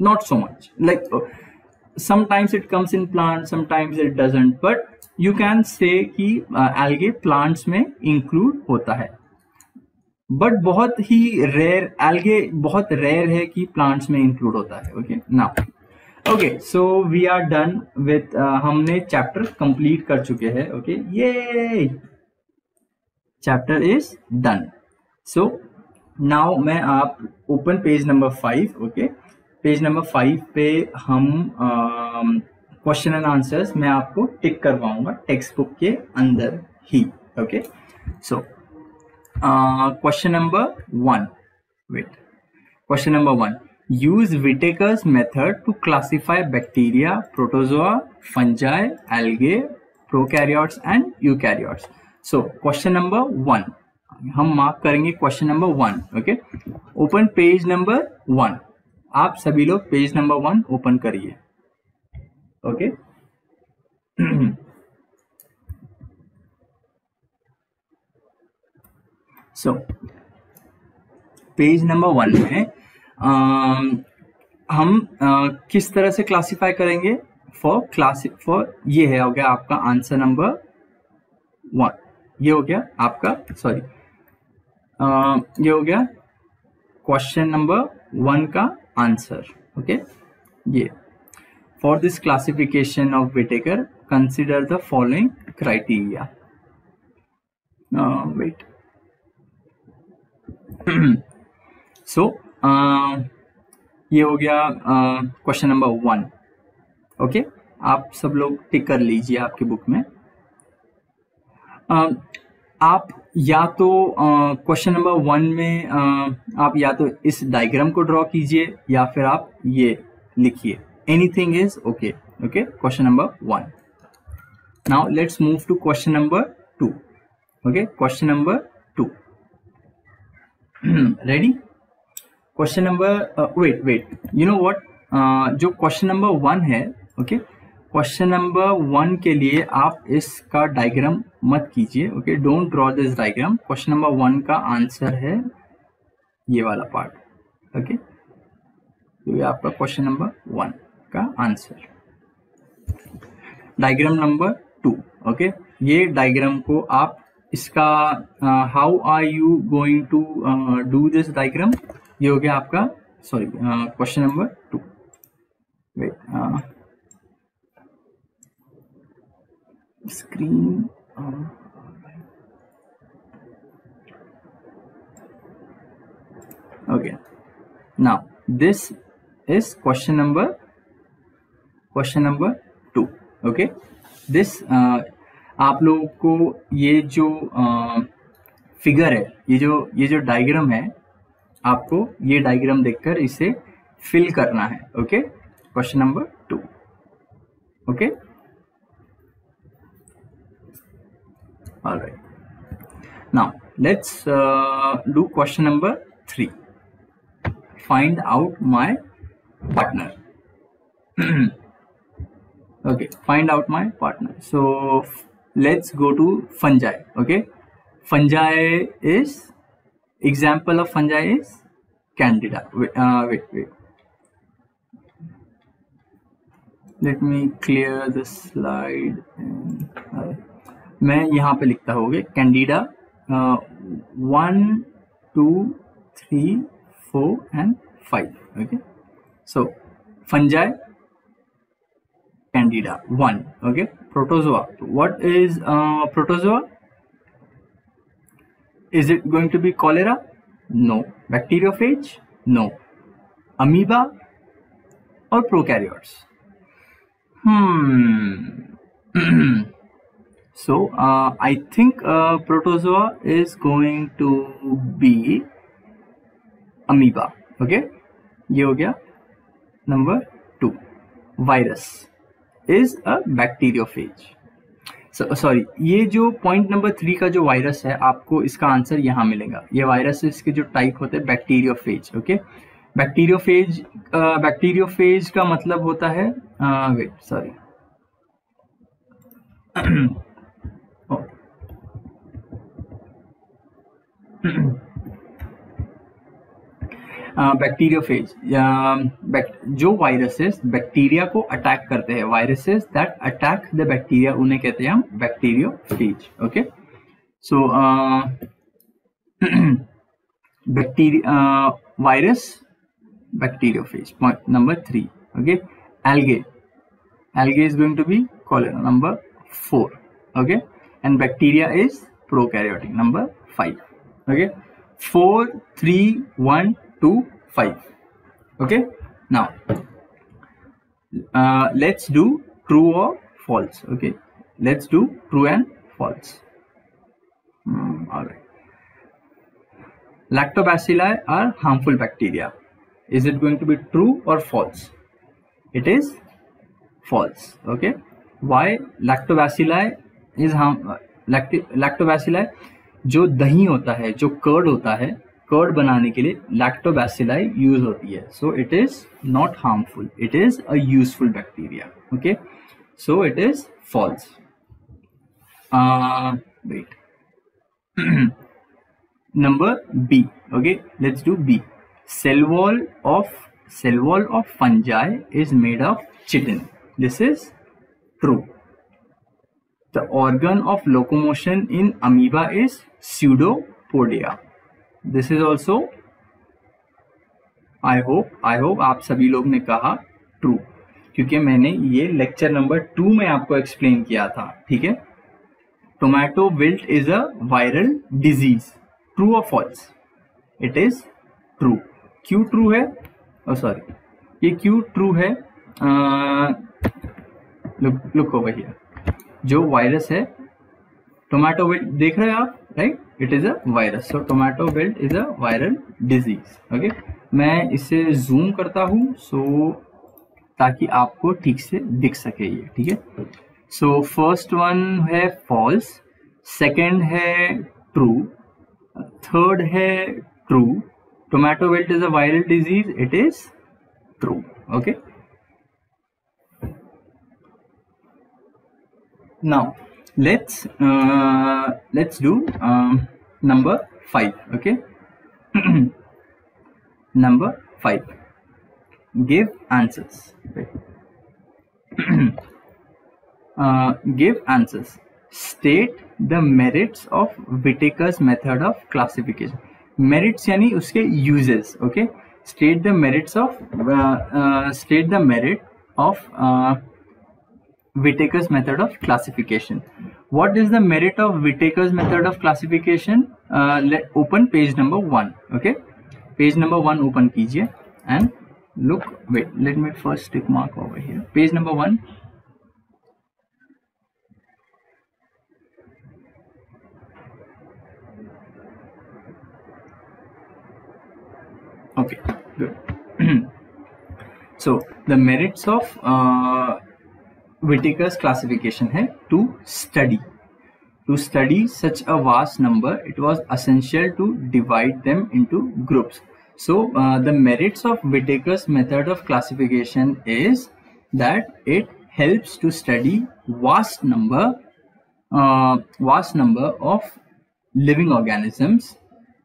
not so much. Like sometimes it comes in plants, sometimes it doesn't, but you can say कि algae plants में include होता है, बट बहुत ही रेयर, algae बहुत रेयर है कि प्लांट्स में इंक्लूड होता है। Okay, now okay, so we are done with, हमने चैप्टर कंप्लीट कर चुके हैं। ओके, ये chapter is done. So now मैं आप open page number 5। Okay, page number 5 पे हम क्वेश्चन एंड आंसर्स मैं आपको टिक करवाऊंगा टेक्स्ट बुक के अंदर ही। Okay, so question number 1. Wait. Question number 1. Use Whittaker's method to classify bacteria, protozoa, fungi, algae, prokaryotes and eukaryotes. So, question number 1. हम mark करेंगे question number 1. Okay. Open page number 1. आप सभी लोग page number 1 open करिए। Okay, so page number 1 में हम किस तरह से क्लासिफाई करेंगे? फॉर ये है, हो गया आपका आंसर नंबर 1। ये हो गया आपका, सॉरी, ये हो गया क्वेश्चन नंबर 1 का आंसर। ओके, ये for this classification of Whittaker consider the following criteria. Wait, so ये हो गया क्वेश्चन नंबर 1। ओके, आप सब लोग टिक कर लीजिए आपकी बुक में। आप या तो क्वेश्चन नंबर 1 में आप या तो इस डायग्राम को ड्रॉ कीजिए या फिर आप ये लिखिए, anything is okay. Okay, question number 1। Now let's move to question number 2। Okay, question number 2, ready? Question number wait, you know what, जो क्वेश्चन नंबर 1 है, ओके, क्वेश्चन नंबर 1 के लिए आप इसका डायग्राम मत कीजिए। Okay, don't draw this diagram. Question number 1 का answer है ये वाला पार्ट। ओके, तो ये आपका क्वेश्चन नंबर 1 का आंसर। Diagram number 2। ओके, ये डायग्राम को आप इसका how are you going to do this diagram? ये हो गया आपका, sorry, question number 2। Wait, screen, okay, now this is question number 2. okay, this आप लोगों को ये जो फिगर है, ये जो डायग्राम है, आपको ये डायग्राम देखकर इसे फिल करना है। Okay, question number 2। Okay, all right, now let's do question number 3. Find out my partner. Okay, find out my partner. So let's go to fungi. Okay, fungi is, example of fungi is candida. Wait, let me clear the slide and मैं यहाँ पे लिखता होगा Candida 1 2 3 4 and 5. Okay, so fungi Candida. 1. Okay. Protozoa. What is protozoa? Is it going to be cholera? No. Bacteriophage? No. Amoeba or prokaryotes? So I think protozoa is going to be amoeba. Okay, ये हो गया. Number 2, virus is a bacteriophage. Sorry, ये जो point number 3 का जो virus है, आपको इसका आंसर यहाँ मिलेगा. ये वायरस इसके जो टाइप होते हैं बैक्टीरियोफेज. ओके, बैक्टीरियोफेज का मतलब होता है वेट सॉरी बैक्टीरियोफेज जो वायरसेस बैक्टीरिया को अटैक करते हैं, viruses that attack the bacteria, उन्हें कहते हैं हम bacteriophage. Okay, so bacteria virus bacteriophage. Point number 3. Okay, algae is going to be cholera. Number 4. Okay, and bacteria is prokaryotic. Number 5. Okay, 4 3 1 2 5. Okay, now let's do true or false. Okay, let's do true and false. All right, lactobacilli are harmful bacteria. Is it going to be true or false? It is false. Okay, why? Lactobacilli is lactobacilli जो दही होता है, जो curd होता है, curd बनाने के लिए लैक्टोबैसिलाई यूज होती है. So it is not harmful, it is a useful bacteria. Okay, so it is false. Wait, number B. Okay, let's do B. Cell wall of fungi is made of chitin. This is true. The organ of locomotion in amoeba is pseudopodia. This is also, I hope आप सभी लोग ने कहा true, क्योंकि मैंने ये lecture number 2 में आपको एक्सप्लेन किया था. ठीक है, tomato wilt is a viral disease. True और फॉल्स? It is true. क्यों ट्रू है? सॉरी, ये क्यों ट्रू है? Look over here. जो वायरस है टोमेटो विल्ट, देख रहे हैं आप, right? It is a virus. So tomato wilt is a viral disease. Okay, मैं इसे जूम करता हूं ताकि आपको ठीक से दिख सके ये. ठीक है, सो फर्स्ट वन है फॉल्स, सेकेंड है ट्रू, थर्ड है true. Tomato wilt is a viral disease. It is true. Okay. Now let's do number 5. Okay. Number 5. Give answers. Give answers. State the merits of Whittaker's method of classification. Merits यानी उसके uses. Okay, state the merit of Whittaker's method of classification. What is the merit of Whittaker's method of classification? Open page number 1. Okay, page number 1 open कीजिए and look. Wait, let me first tick mark over here. Page number 1. Okay, good. So the merits of Whittaker's classification है to study such a vast number. It was essential to divide them into groups. So the merits of Whittaker's method of classification is that it helps to study vast number of living organisms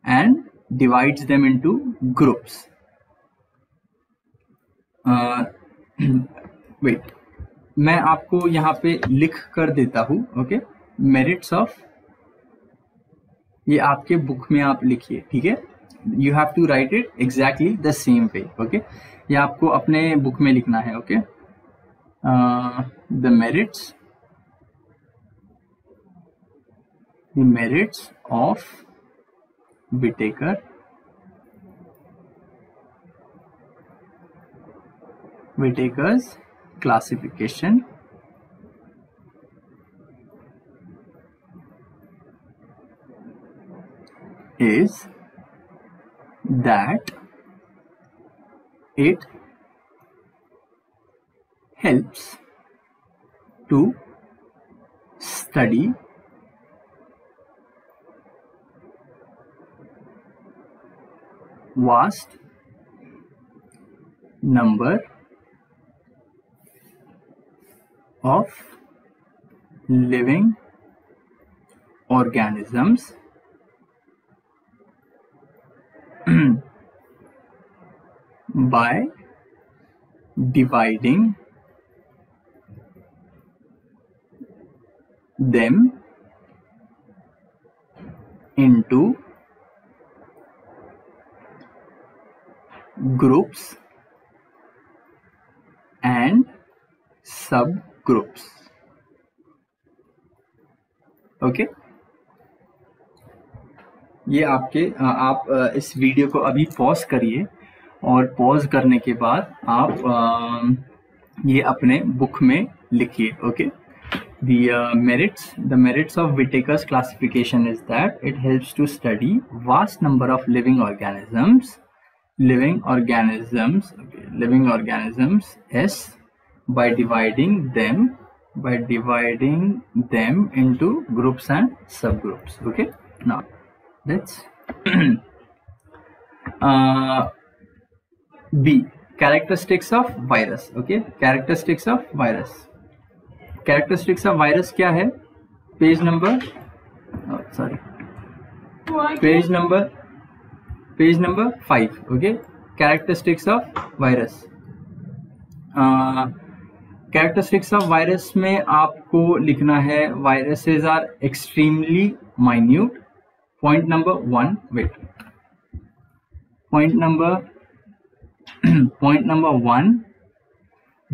and divides them into groups. Wait, मैं आपको यहाँ पे लिख कर देता हूँ. Okay, merits of, ये आपके बुक में आप लिखिए. ठीक है, you have to write it exactly the same way. Okay, ये आपको अपने बुक में लिखना है. Okay, The merits of Whittaker's classification is that it helps to study vast number of living organisms by dividing them into groups and subgroups. Okay ये आपके आप इस वीडियो को अभी पॉज करिए और पॉज करने के बाद आप ये अपने बुक में लिखिए. Okay the merits of Whittaker's classification is that it helps to study vast number of living organisms S by dividing them into groups and subgroups. Okay, now let's B, characteristics of virus. Okay, characteristics of virus क्या है? Page number page number 5. Okay, characteristics of virus. Characteristics of virus में आपको लिखना है viruses are extremely minute. Point number 1, wait, point number 1,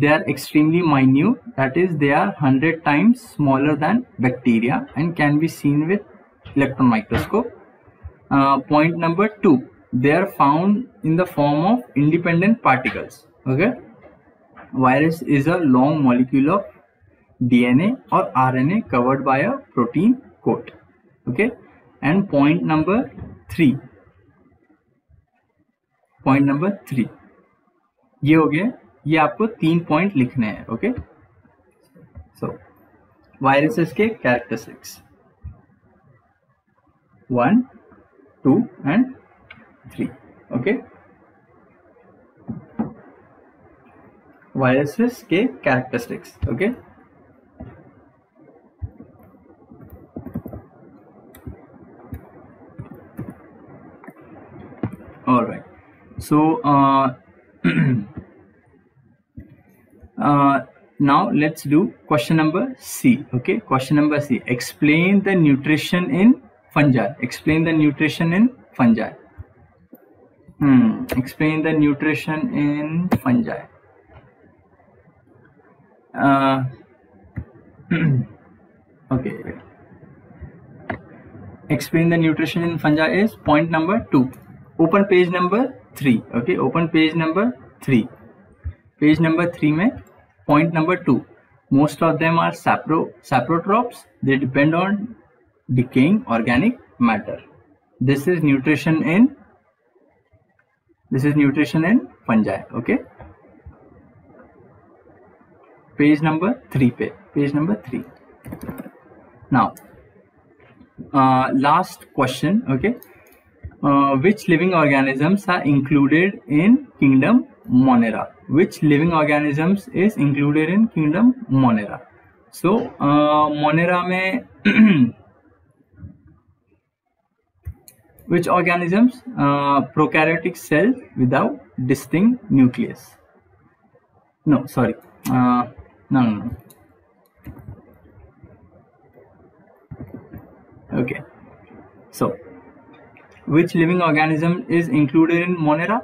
they are extremely minute, that is they are 100 times smaller than bacteria and can be seen with electron microscope. Point number 2, they are found in the form of independent particles. Okay, virus is a long molecule of DNA or RNA covered by a protein coat. Okay, and point number 3, ये हो गया. ये आपको 3 point लिखने हैं. Okay, so viruses के characteristics 1, 2 and 3. Okay, viruses के characteristics. Okay, alright, so now let's do question number C. Okay, question number C, explain the nutrition in fungi. Explain the nutrition in fungi. Explain the nutrition in fungi. Okay, explain the nutrition in fungi is point number 2. Open page number 3. Okay, open page number 3. Page number 3 में point number 2, most of them are saprotrophs. They depend on decaying organic matter. This is nutrition in fungi. Okay, page number 3 पे, page number 3. Now last question. Okay, which living organisms are included in kingdom Monera? Which living organisms is included in kingdom Monera? So Monera में which organisms? Prokaryotic cell without distinct nucleus. No, sorry. No. Okay. So, which living organism is included in Monera?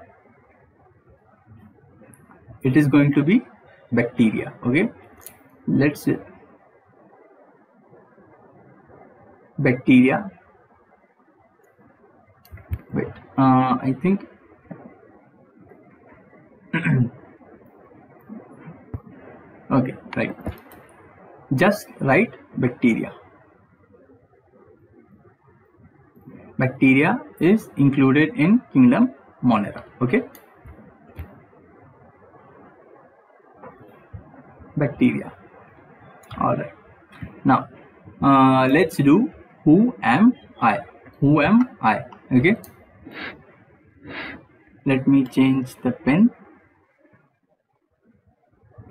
It is going to be bacteria. Okay, let's bacteria. Wait, I think okay, right. Just write bacteria. Bacteria is included in kingdom Monera. Okay, bacteria. All right. Now, let's do who am I? Who am I? Okay. Let me change the pen.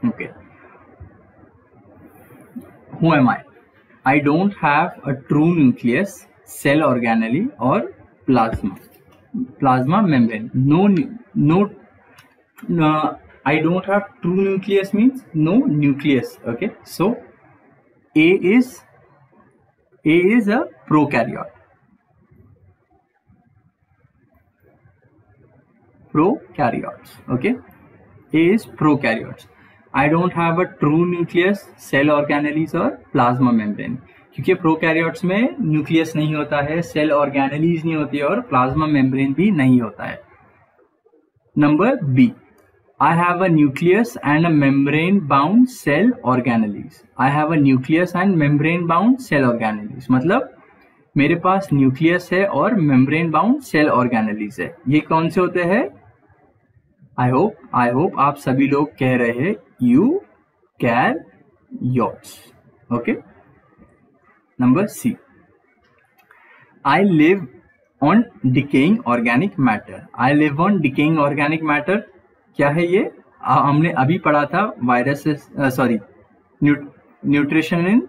Okay. Who am I? I don't have a true nucleus, cell organelle, or plasma membrane. No. I don't have true nucleus means no nucleus. Okay. So A is a prokaryote. Prokaryotes. Okay. A is prokaryotes. I don't have a true nucleus, cell organelles और plasma membrane. क्योंकि prokaryotes में nucleus नहीं होता है, cell organelles नहीं होती है और प्लाज्मा मेम्ब्रेन भी नहीं होता है. Number B, I have a nucleus and a membrane bound cell organelles. I have a nucleus and membrane bound cell organelles. मतलब मेरे पास न्यूक्लियस है और मेम्ब्रेन बाउंड सेल ऑर्गेनेलीज है. ये कौन से होते हैं? आई होप आप सभी लोग कह रहे हैं eukaryotes. Okay. Number C, I live on decaying organic matter. I live on decaying organic matter क्या है? ये हमने अभी पढ़ा था, viruses, sorry, nutrition in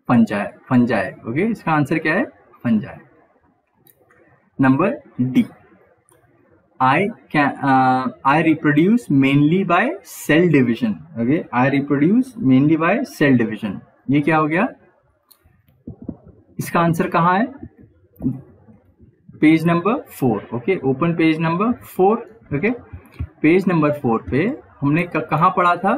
fungi. Okay, इसका आंसर क्या है? Fungi. Number D, I reproduce mainly by cell division. Okay, I reproduce mainly by cell division. ये क्या हो गया? इसका आंसर कहाँ है? Page number 4. Okay, open page number 4. Okay, page number 4 पे हमने कहाँ पढ़ा था?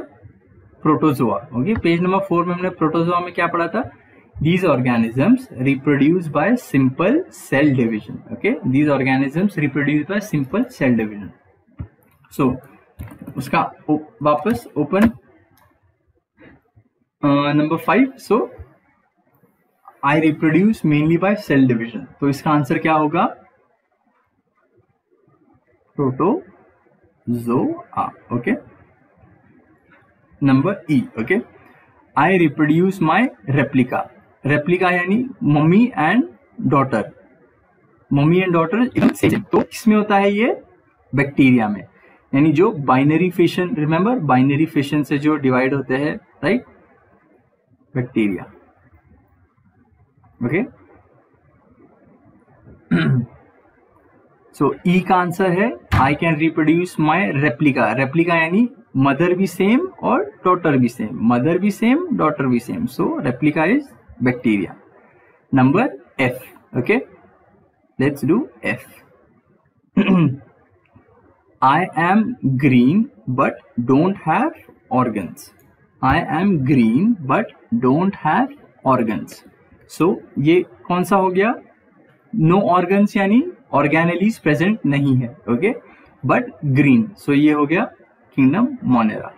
प्रोटोजोआ. ओके, पेज नंबर 4 में हमने प्रोटोजोआ में क्या पढ़ा था? These organisms reproduce by simple cell division. Okay, these organisms reproduce by simple cell division. So, उसका वापस open number 5. So, I reproduce mainly by cell division. तो इसका आंसर क्या होगा? Protozoa. Okay. Number E. Okay, I reproduce my replica. Replica यानी mummy and daughter. तो किसमें होता है ये? बैक्टीरिया में. यानी जो binary fission, remember binary fission से जो डिवाइड होते हैं, राइट? बैक्टीरिया. ओके. सो ई का आंसर है I can reproduce my replica. Replica यानी मदर भी सेम और डॉटर भी सेम. मदर भी सेम, डॉटर भी same. So replica is bacteria. Number F. Okay, let's do F. I am green but don't have organs. I am green but don't have organs. So ये कौन सा हो गया? No organs यानी organelles present नहीं है. Okay, but green. So ये हो गया kingdom Monera.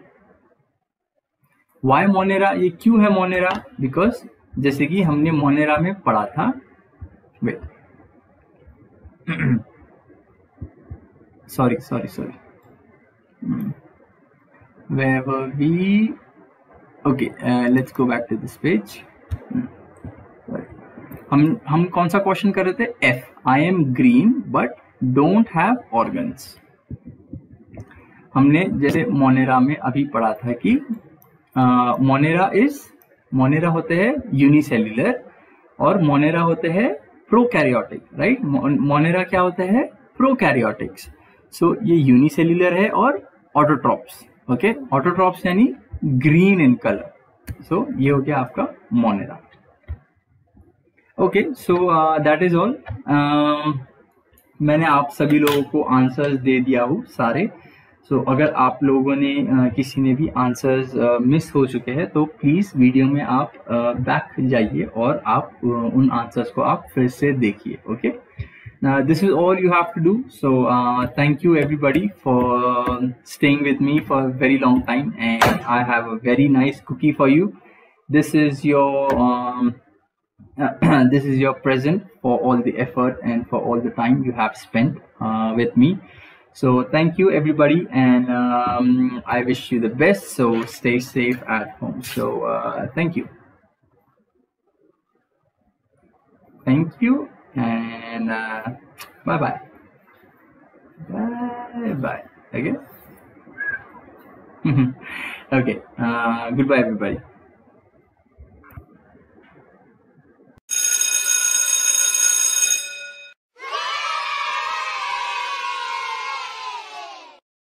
Why Monera? ये क्यों है Monera? Because जैसे कि हमने मोनेरा में पढ़ा था. Wait, sorry, where were we? Okay, let's go back to this page. हम कौन सा क्वेश्चन कर रहे थे? F. I am green but don't have organs. हमने जैसे मोनेरा में अभी पढ़ा था कि मोनेरा होते हैं यूनिसेल्युलर और मोनेरा होते हैं प्रोकैरियोटिक. राइट? मोनेरा क्या होते हैं? प्रोकैरियोटिक्स. सो ये यूनिसेल्युलर है और ऑटोट्रॉप्स. ओके, ऑटोट्रॉप्स यानी ग्रीन इन कलर. सो ये हो गया आपका Monera. Okay, so that is all. मैंने आप सभी लोगों को आंसर्स दे दिया हूँ सारे. सो अगर आप लोगों ने किसी ने भी आंसर्स मिस हो चुके हैं तो प्लीज़ वीडियो में आप बैक जाइए और आप उन आंसर्स को आप फिर से देखिए. Okay. This is all you have to do. So thank you everybody for staying with me for a very long time, and I have a very nice cookie for you. This is your this is your present for all the effort and for all the time you have spent with me. So thank you everybody, and I wish you the best. So stay safe at home. So thank you, and bye bye. Bye bye. Okay. Okay. Goodbye everybody.